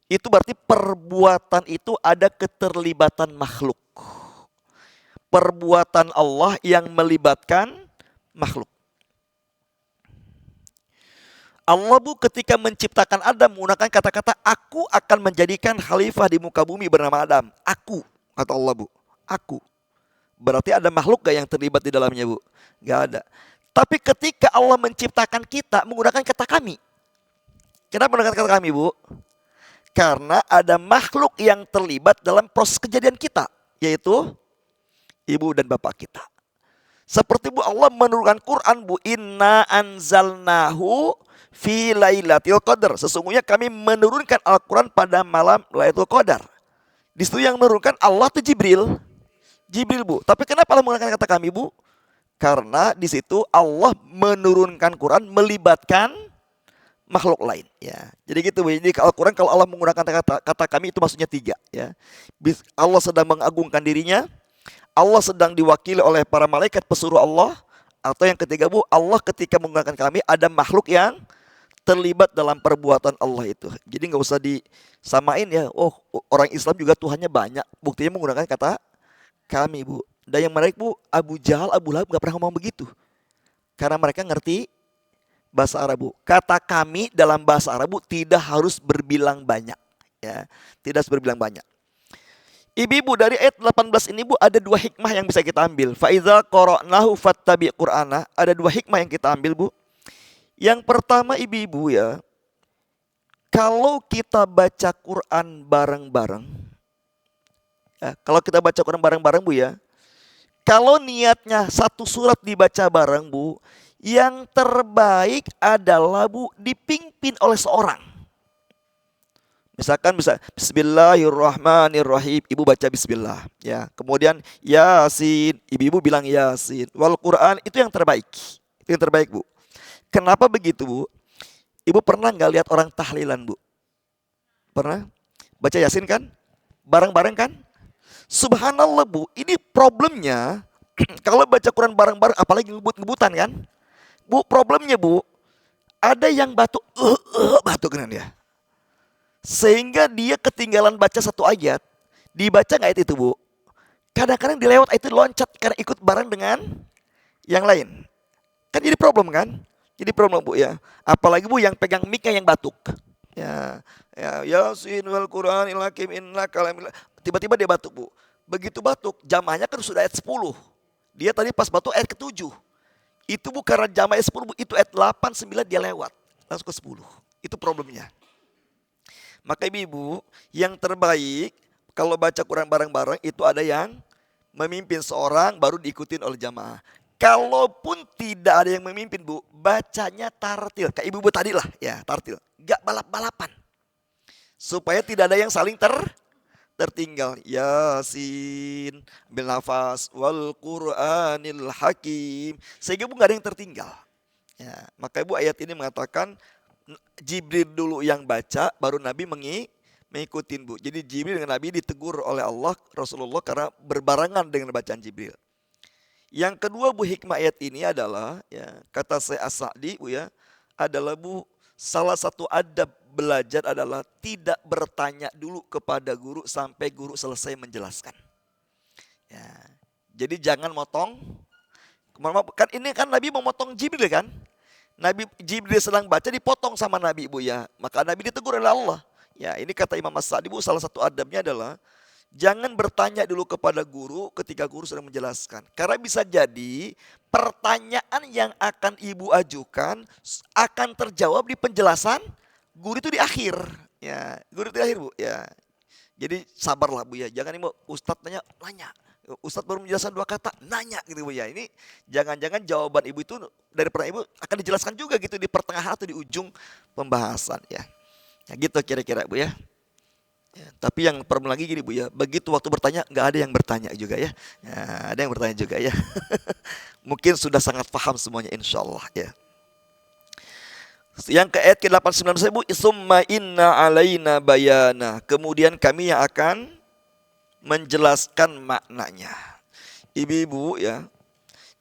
[SPEAKER 1] itu berarti perbuatan itu ada keterlibatan makhluk. Perbuatan Allah yang melibatkan makhluk. Allah, Bu, ketika menciptakan Adam menggunakan kata-kata aku akan menjadikan khalifah di muka bumi bernama Adam. Aku, kata Allah, Bu. Aku. Berarti ada makhluk gak yang terlibat di dalamnya, Bu? Gak ada. Tapi ketika Allah menciptakan kita menggunakan kata kami. Kenapa menggunakan kata kami, Bu? Karena ada makhluk yang terlibat dalam proses kejadian kita, yaitu ibu dan bapak kita. Seperti, Bu, Allah menurunkan Quran, Bu, inna anzalnahu fi lailatul qadar. Sesungguhnya kami menurunkan Al-Quran pada malam Lailatul Qadar. Di situ yang menurunkan Allah itu Jibril, Bu. Tapi kenapa Allah menggunakan kata kami, Bu? Karena di situ Allah menurunkan Quran melibatkan makhluk lain, ya. Jadi gitu, Bu. Jadi Al-Quran kalau Allah menggunakan kata kami itu maksudnya tiga, ya. Allah sedang mengagungkan dirinya, Allah sedang diwakili oleh para malaikat pesuruh Allah, atau yang ketiga, Bu, Allah ketika menggunakan kami ada makhluk yang terlibat dalam perbuatan Allah itu. Jadi nggak usah disamain ya. Oh, orang Islam juga Tuhannya banyak. Buktinya menggunakan kata kami, Bu. Dan yang menarik, Bu, Abu Jahal, Abu Lahab gak pernah ngomong begitu. Karena mereka ngerti bahasa Arab, Bu. Kata kami dalam bahasa Arab, Bu, tidak harus berbilang banyak, ya. Tidak harus berbilang banyak. Ibu-ibu, dari ayat 18 ini, Bu, ada dua hikmah yang bisa kita ambil. Faiza qara'nahu fattabi' Qur'ana. Ada dua hikmah yang kita ambil, Bu. Yang pertama, ibu-ibu, ya. Kalau kita baca Quran bareng-bareng, ya, kalau kita baca Quran bareng-bareng, Bu, ya. Kalau niatnya satu surat dibaca bareng, Bu, yang terbaik adalah, Bu, dipimpin oleh seorang. Misalkan bisa Bismillahirrahmanirrahim, ibu baca Bismillah, ya. Kemudian Yasin, ibu bilang Yasin. Wal Quran, itu yang terbaik. Itu yang terbaik, Bu. Kenapa begitu, Bu? Ibu pernah nggak lihat orang tahlilan, Bu? Pernah? Baca Yasin kan? Bareng-bareng kan? Subhanallah, Bu, ini problemnya kalau baca Quran bareng-bareng, apalagi ngebut-ngebutan kan, Bu, problemnya, Bu, ada yang batuk, batuk kan dia, sehingga dia ketinggalan baca satu ayat, dibaca nggak ayat itu, Bu? Kadang-kadang dilewat ayat itu, loncat karena ikut bareng dengan yang lain, kan jadi problem kan? Jadi problem, Bu, ya. Apalagi, Bu, yang pegang mic-nya yang batuk, ya, Yasin wal Quranil hakim innaka lamil. Tiba-tiba dia batuk, Bu. Begitu batuk, jamaahnya kan sudah ayat 10. Dia tadi pas batuk ayat ke-7. Itu bukan jamaah ayat 10, Bu. Itu ayat 8, 9 dia lewat. Langsung ke 10. Itu problemnya. Maka ibu-ibu, yang terbaik kalau baca Quran bareng-bareng itu ada yang memimpin seorang baru diikutin oleh jamaah. Kalaupun tidak ada yang memimpin, Bu, bacanya tartil. Kayak ibu-ibu tadi lah, ya, tartil. Gak balap-balapan. Supaya tidak ada yang saling tertinggal. Yasin, ambil nafas, wal Qur'anil hakim. Sehingga, Bu, gak ada yang tertinggal. Ya, maka, Bu, ayat ini mengatakan Jibril dulu yang baca, baru Nabi mengikutin, Bu. Jadi Jibril dengan Nabi ditegur oleh Allah, Rasulullah, karena berbarengan dengan bacaan Jibril. Yang kedua, Bu, hikmah ayat ini adalah, ya, kata Syekh As-Sa'di, Bu, ya, adalah, Bu, salah satu adab belajar adalah tidak bertanya dulu kepada guru sampai guru selesai menjelaskan. Ya, jadi jangan motong. Kan ini kan Nabi mau motong Jibril kan? Nabi Jibril sedang baca dipotong sama Nabi, Bu, ya. Maka Nabi ditegur oleh Allah. Ya, ini kata Imam As-Sa'di, Bu, salah satu adabnya adalah jangan bertanya dulu kepada guru ketika guru sedang menjelaskan. Karena bisa jadi pertanyaan yang akan ibu ajukan akan terjawab di penjelasan guru itu di akhir. Ya, guru terakhir Bu. Ya, jadi sabarlah Bu ya. Jangan ibu Ustadz nanya. Ustadz baru menjelaskan 2 kata, nanya gitu Bu ya. Ini jangan-jangan jawaban ibu itu dari pertanyaan ibu akan dijelaskan juga gitu di pertengahan atau di ujung pembahasan ya. Ya gitu kira-kira Bu ya. Ya, tapi yang problem lagi gini Bu ya, begitu waktu bertanya nggak ada yang bertanya juga ya. Ya ada yang bertanya juga ya. Mungkin sudah sangat paham semuanya insya Allah ya. Yang ke ayat ke-89 saya Bu, summa inna alaina bayana. Kemudian kami yang akan menjelaskan maknanya. Ibu-ibu ya.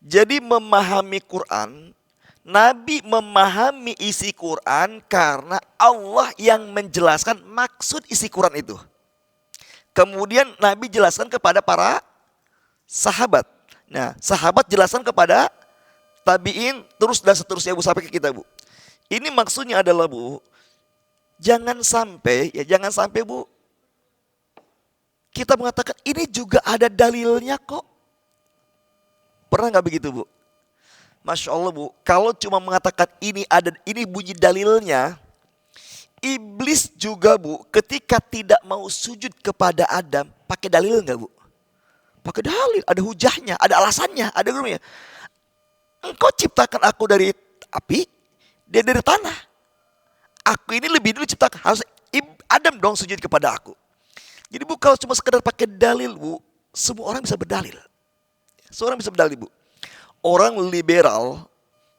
[SPEAKER 1] Jadi memahami Quran, Nabi memahami isi Quran karena Allah yang menjelaskan maksud isi Quran itu. Kemudian Nabi jelaskan kepada para sahabat. Nah, sahabat jelaskan kepada tabi'in, terus dan seterusnya Bu sampai ke kita Bu. Ini maksudnya adalah Bu, jangan sampai Bu, kita mengatakan ini juga ada dalilnya kok. Pernah nggak begitu Bu? Masya Allah Bu, kalau cuma mengatakan ini bunyi dalilnya, iblis juga Bu, ketika tidak mau sujud kepada Adam, pakai dalil nggak Bu? Pakai dalil, ada hujahnya, ada alasannya, ada gurunya. Engkau ciptakan aku dari api, dia dari tanah. Aku ini lebih dulu ciptakan, harus Adam dong sujud kepada aku. Jadi Bu, kalau cuma sekedar pakai dalil Bu, semua orang bisa berdalil. Semua orang bisa berdalil Bu. Orang liberal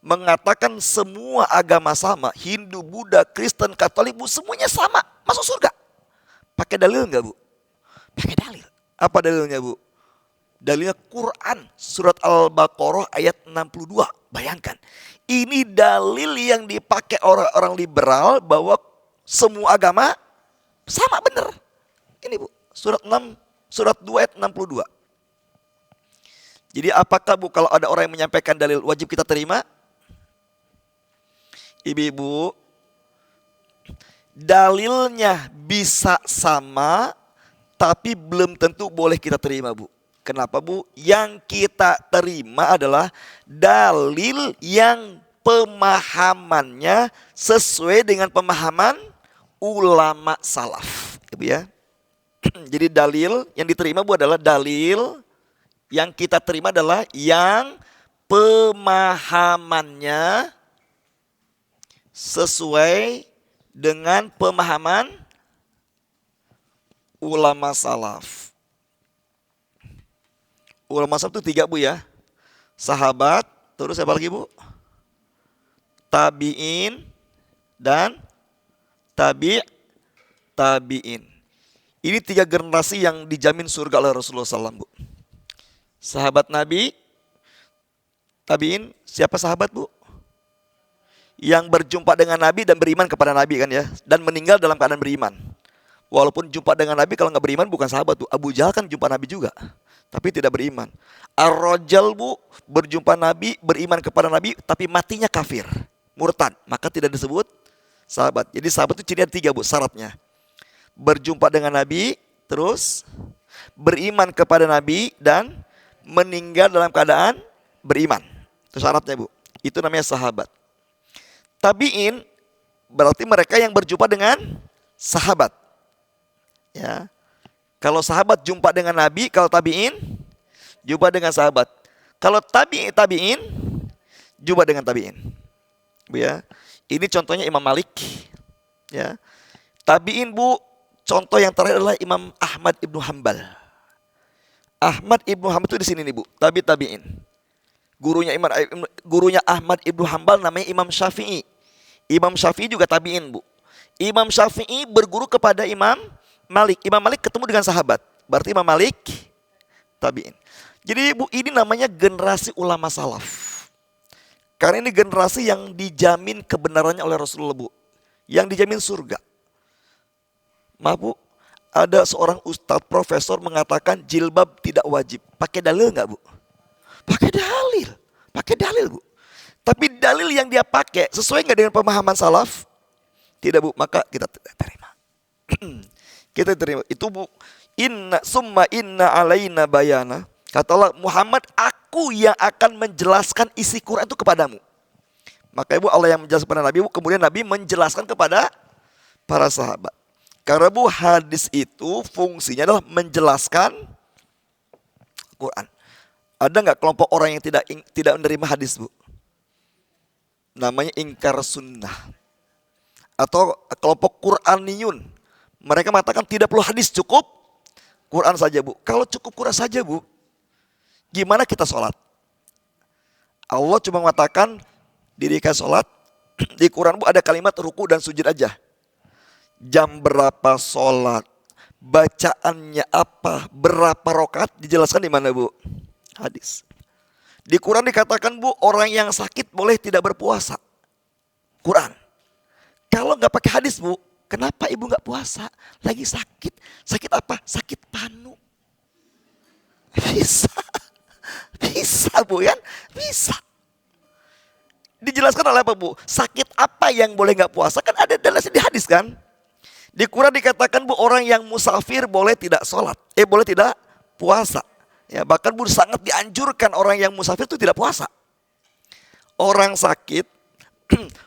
[SPEAKER 1] mengatakan semua agama sama, Hindu, Buddha, Kristen, Katolik Bu, semuanya sama, masuk surga. Pakai dalil enggak Bu? Pakai dalil. Apa dalilnya Bu? Dalilnya Quran, surat Al-Baqarah ayat 62. Bayangkan, ini dalil yang dipakai orang-orang liberal bahwa semua agama sama benar. Ini Bu, surat 6, surat 2 ayat 62. Jadi apakah Bu kalau ada orang yang menyampaikan dalil wajib kita terima? Ibu-ibu, dalilnya bisa sama tapi belum tentu boleh kita terima Bu. Kenapa Bu? Yang kita terima adalah dalil yang pemahamannya sesuai dengan pemahaman ulama salaf. Ibu ya. Jadi dalil yang diterima Bu adalah dalil yang kita terima adalah yang pemahamannya sesuai dengan pemahaman ulama salaf. Ulama salaf itu 3 Bu ya. Sahabat, terus apa lagi Bu? Tabi'in dan tabi'in. Ini 3 generasi yang dijamin surga oleh Rasulullah SAW Bu. Sahabat Nabi, tabi'in, siapa sahabat Bu? Yang berjumpa dengan Nabi dan beriman kepada Nabi kan ya. Dan meninggal dalam keadaan beriman. Walaupun jumpa dengan Nabi, kalau nggak beriman bukan sahabat Bu. Abu Jahal kan jumpa Nabi juga, tapi tidak beriman. Ar-Rajal Bu, berjumpa Nabi, beriman kepada Nabi, tapi matinya kafir, murtad. Maka tidak disebut sahabat. Jadi sahabat itu ciri 3 Bu syaratnya. Berjumpa dengan Nabi, terus beriman kepada Nabi, dan meninggal dalam keadaan beriman. Itu syaratnya Bu. Itu namanya sahabat. Tabi'in berarti mereka yang berjumpa dengan sahabat. Ya. Kalau sahabat jumpa dengan Nabi, kalau tabi'in jumpa dengan sahabat. Kalau tabi'in jumpa dengan tabi'in. Bu ya. Ini contohnya Imam Malik. Ya. Tabi'in Bu, contoh yang terakhir adalah Imam Ahmad Ibnu Hanbal. Ahmad Ibnu Hanbal itu di sini nih Bu, tabi'in. Gurunya Ahmad Ibnu Hanbal namanya Imam Syafi'i. Imam Syafi'i juga tabi'in Bu. Imam Syafi'i berguru kepada Imam Malik. Imam Malik ketemu dengan sahabat. Berarti Imam Malik tabi'in. Jadi Bu, ini namanya generasi ulama salaf. Karena ini generasi yang dijamin kebenarannya oleh Rasulullah Bu. Yang dijamin surga. Maaf Bu, ada seorang ustadz profesor mengatakan jilbab tidak wajib. Pakai dalil enggak Bu? Pakai dalil Bu. Tapi dalil yang dia pakai sesuai enggak dengan pemahaman salaf? Tidak Bu, maka kita terima. Kita terima. Itu Bu, summa inna alaina bayana. Kata Allah, Muhammad, aku yang akan menjelaskan isi Quran itu kepadamu. Maka Ibu, Allah yang menjelaskan kepada Nabi, kemudian Nabi menjelaskan kepada para sahabat. Karena Bu, hadis itu fungsinya adalah menjelaskan Quran. Ada nggak kelompok orang yang tidak menerima hadis, Bu? Namanya ingkar sunnah. Atau kelompok Quraniyun. Mereka mengatakan tidak perlu hadis, cukup Quran saja, Bu. Kalau cukup Quran saja, Bu, gimana kita sholat? Allah cuma mengatakan dirikan sholat. Di Quran, Bu, ada kalimat ruku dan sujud aja. Jam berapa sholat, bacaannya apa, berapa rakaat, dijelaskan di mana, Bu? Hadis. Di Quran dikatakan, Bu, orang yang sakit boleh tidak berpuasa. Quran. Kalau nggak pakai hadis, Bu, kenapa ibu nggak puasa? Lagi sakit. Sakit apa? Sakit panu. Bisa. Bisa, Bu, kan? Bisa. Dijelaskan oleh apa, Bu? Sakit apa yang boleh nggak puasa? Kan ada dalam di hadis, kan? Di Quran dikatakan, Bu, orang yang musafir boleh tidak sholat. Boleh tidak puasa. Ya, bahkan, Bu, sangat dianjurkan orang yang musafir itu tidak puasa. Orang sakit,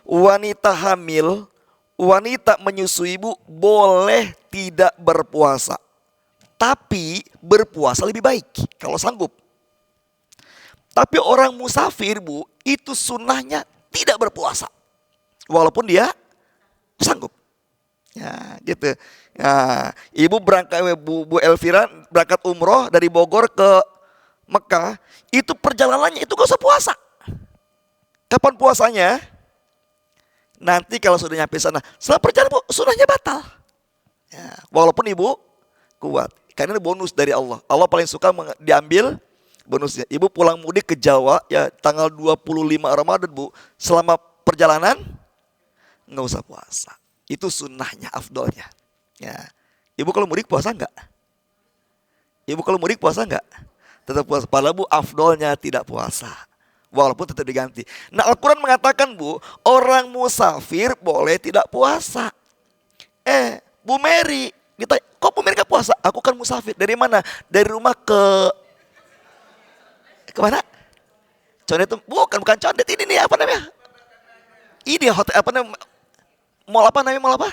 [SPEAKER 1] wanita hamil, wanita menyusui, Bu, boleh tidak berpuasa. Tapi berpuasa lebih baik kalau sanggup. Tapi orang musafir, Bu, itu sunnahnya tidak berpuasa. Walaupun dia sanggup. Ya, gitu. Nah, ibu berangkat, Bu Elvira berangkat umroh dari Bogor ke Mekah, itu perjalanannya itu gak usah puasa. Kapan puasanya? Nanti kalau sudah nyampe sana. Setelah perjalanan, Bu, sunnahnya batal. Ya, walaupun ibu kuat. Karena ini bonus dari Allah. Allah paling suka diambil bonusnya. Ibu pulang mudik ke Jawa ya tanggal 25 Ramadan, Bu. Selama perjalanan nggak usah puasa. Itu sunnahnya, afdolnya. Ya. Ibu kalau mudik puasa enggak? Ibu kalau mudik puasa enggak? Tetap puasa. Padahal, Bu, afdolnya tidak puasa. Walaupun tetap diganti. Nah, Al-Quran mengatakan, Bu, orang musafir boleh tidak puasa. Bu Mary, kok Bu Mary gak puasa? Aku kan musafir. Dari mana? Dari rumah kemana? Condet itu bukan condet, ini nih apa namanya? Ini hotel apa namanya? Mall apa namanya? Mall apa?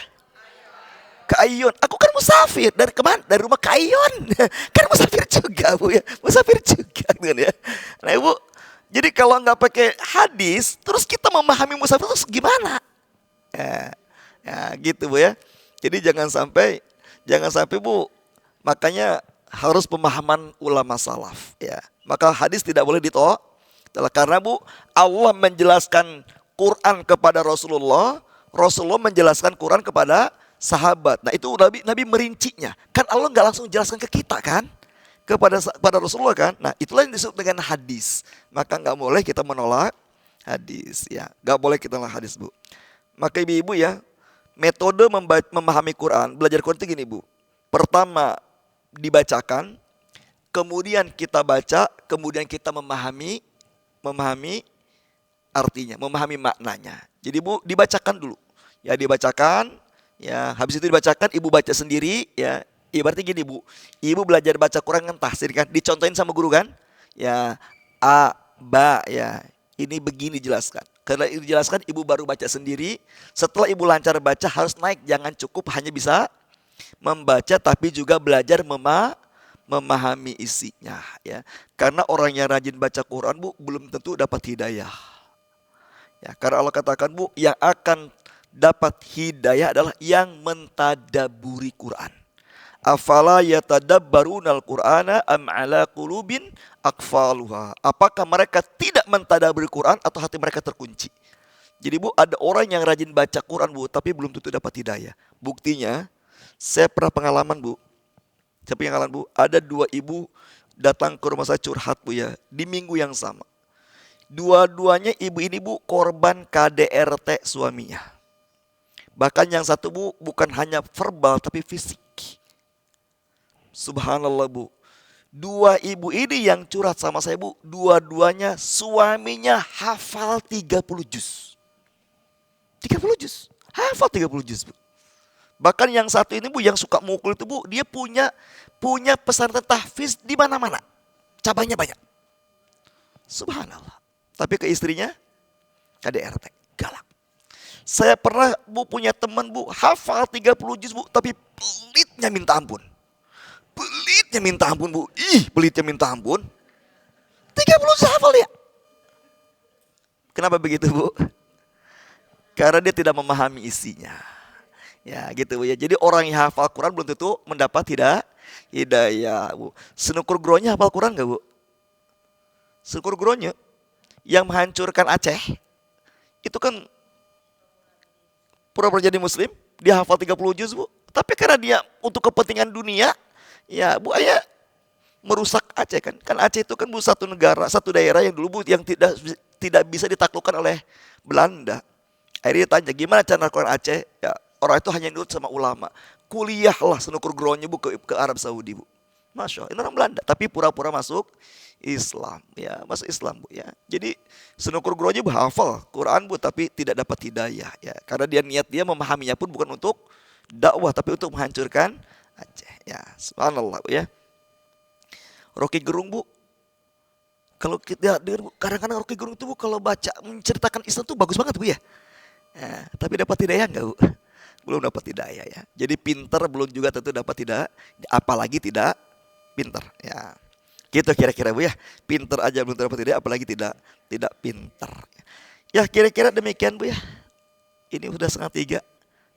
[SPEAKER 1] Ke Ayun. Aku kan musafir. Dari kemana? Dari rumah ke Ayun. Kan musafir juga, Bu, ya. Musafir juga kan, ya. Nah, Ibu, jadi kalau nggak pakai hadis, terus kita memahami musafir terus gimana? Ya, gitu, Bu, ya. Jadi jangan sampai Bu, makanya harus pemahaman ulama salaf, ya. Maka hadis tidak boleh ditolak. Karena, Bu, Allah menjelaskan Quran kepada Rasulullah, Rasulullah menjelaskan Quran kepada sahabat. Nah, itu Nabi merincinya. Kan Allah nggak langsung jelaskan ke kita, kan? Kepada Rasulullah, kan. Nah, itulah yang disebut dengan hadis. Maka nggak boleh kita menolak hadis, ya. Nggak boleh kita menolak hadis, Bu. Maka ibu-ibu, ya, metode memahami Quran, belajar Quran itu gini, Bu. Pertama dibacakan, kemudian kita baca, kemudian kita memahami artinya, memahami maknanya. Jadi, Bu, dibacakan dulu. Ya, dibacakan, ya, habis itu dibacakan, ibu baca sendiri, ya. Ibaratnya gini, Bu. Ibu belajar baca Quran kan tahsir, kan, dicontohin sama guru, kan? Ya, a, ba, ya. Ini begini jelaskan. Karena itu dijelaskan, ibu baru baca sendiri. Setelah ibu lancar baca, harus naik. Jangan cukup hanya bisa membaca, tapi juga belajar memahami isinya, ya. Karena orang yang rajin baca Quran, Bu, belum tentu dapat hidayah. Ya, karena Allah katakan, Bu, yang akan dapat hidayah adalah yang mentadaburi Quran. Afala yatadabbarunal Qur'ana am ala qulubin aqfaluha. Apakah mereka tidak mentadaburi Quran atau hati mereka terkunci? Jadi, Bu, ada orang yang rajin baca Quran, Bu, tapi belum tentu dapat hidayah. Buktinya, saya pernah pengalaman, Bu. Saya punya pengalaman, Bu. Ada 2 ibu datang ke rumah saya curhat, Bu, ya, di minggu yang sama. Dua-duanya ibu ini, Bu, korban KDRT suaminya. Bahkan yang satu, Bu, bukan hanya verbal tapi fisik. Subhanallah, Bu. 2 ibu ini yang curhat sama saya, Bu, dua-duanya suaminya hafal 30 juz. 30 juz. Hafal 30 juz, Bu. Bahkan yang satu ini, Bu, yang suka mukul itu, Bu, dia punya pesantren tahfiz di mana-mana. Cabangnya banyak. Subhanallah. Tapi ke istrinya KDRT, galak. Saya pernah Bu punya teman Bu, hafal 30 juz Bu, tapi pelitnya minta ampun. Pelitnya minta ampun Bu. Pelitnya minta ampun. 30 juz hafal ya. Kenapa begitu Bu? Karena dia tidak memahami isinya. Ya gitu Bu ya. Jadi orang yang hafal Quran belum tentu mendapat hidayah Bu. Senukur Gronya hafal Quran gak Bu? Senukur Gronya yang menghancurkan Aceh itu kan pura-pura jadi muslim, dia hafal 30 juz Bu. Tapi karena dia untuk kepentingan dunia, ya Bu ayah merusak Aceh kan. Kan Aceh itu kan Bu satu negara, satu daerah yang dulu Bu yang tidak bisa ditaklukkan oleh Belanda. Akhirnya dia tanya gimana cara Quran Aceh? Ya, orang itu hanya nurut sama ulama. Kuliahlah senukur Gronya Bu ke Arab Saudi Bu. Masya Allah, ini orang Belanda tapi pura-pura masuk Islam ya, masuk Islam Bu ya. Jadi senukur Gronya Bu hafal Quran Bu tapi tidak dapat hidayah ya. Karena dia memahaminya pun bukan untuk dakwah tapi untuk menghancurkan Aceh ya. Subhanallah Bu ya. Rocky Gerung Bu, kalau kita dengar Bu, kadang-kadang Rocky Gerung itu Bu kalau baca menceritakan Islam tuh bagus banget Bu ya. Tapi dapat hidayah enggak Bu? Belum dapat hidayah ya. Jadi pinter belum juga tentu dapat hidayah, apalagi tidak pinter ya. Gitu kira-kira Bu ya. Pinter aja belum dapat hidayah apalagi tidak pinter. Ya kira-kira demikian Bu ya. Ini udah 2:30,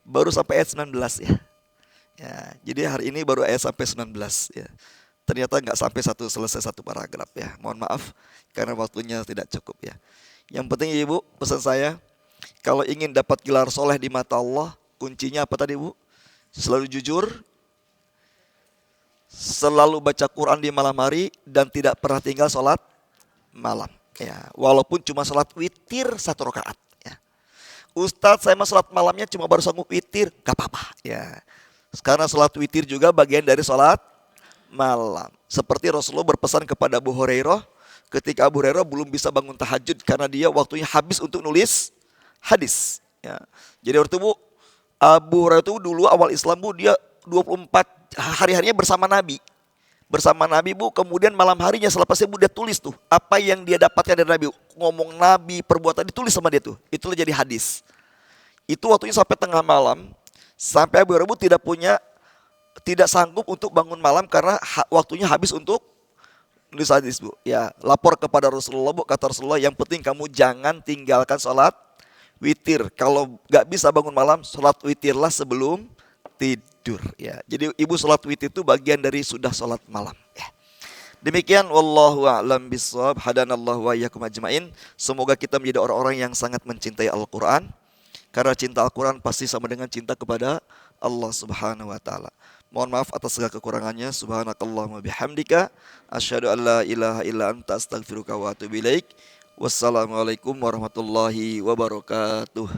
[SPEAKER 1] baru sampai ayat 19 ya. Ya, jadi hari ini baru ayat sampai 19 ya. Ternyata nggak sampai selesai satu paragraf ya. Mohon maaf karena waktunya tidak cukup ya. Yang penting Ibu, pesan saya, kalau ingin dapat gelar soleh di mata Allah, kuncinya apa tadi Bu? Selalu jujur, selalu baca Quran di malam hari, dan tidak pernah tinggal sholat malam. Ya, walaupun cuma sholat witir 1 rakaat. Ya. Ustadz saya mah sholat malamnya cuma baru sanggup witir, gak apa-apa. Ya. Karena sholat witir juga bagian dari sholat malam. Seperti Rasulullah berpesan kepada Abu Hurairah ketika Abu Hurairah belum bisa bangun tahajud karena dia waktunya habis untuk nulis hadis. Ya. Jadi waktu Bu, Abu Hurairah itu dulu awal Islam Bu, dia 24 hari-harinya bersama Nabi. Bersama Nabi Bu, kemudian malam harinya selepasnya Bu dia tulis tuh apa yang dia dapatkan dari Nabi. Ngomong Nabi, perbuatan ditulis sama dia tuh. Itulah jadi hadis. Itu waktunya sampai tengah malam. Sampai Abu Hurairah tidak sanggup untuk bangun malam karena waktunya habis untuk nulis hadis Bu. Ya, lapor kepada Rasulullah Bu, kata Rasulullah yang penting kamu jangan tinggalkan sholat witir. Kalau gak bisa bangun malam, sholat witirlah sebelum tidur. Ya, jadi Ibu sholat witir itu bagian dari sudah sholat malam. Ya. Demikian wallahu a'lam bishawab. Hadanallahu wa iyyakum ajmain. Semoga kita menjadi orang-orang yang sangat mencintai Al-Quran. Karena cinta Al-Quran pasti sama dengan cinta kepada Allah Subhanahu wa taala. Mohon maaf atas segala kekurangannya. Subhanakallahumma bihamdika asyhadu an la ilaha illa anta astaghfiruka wa atubu ilaik. Wassalamualaikum warahmatullahi wabarakatuh.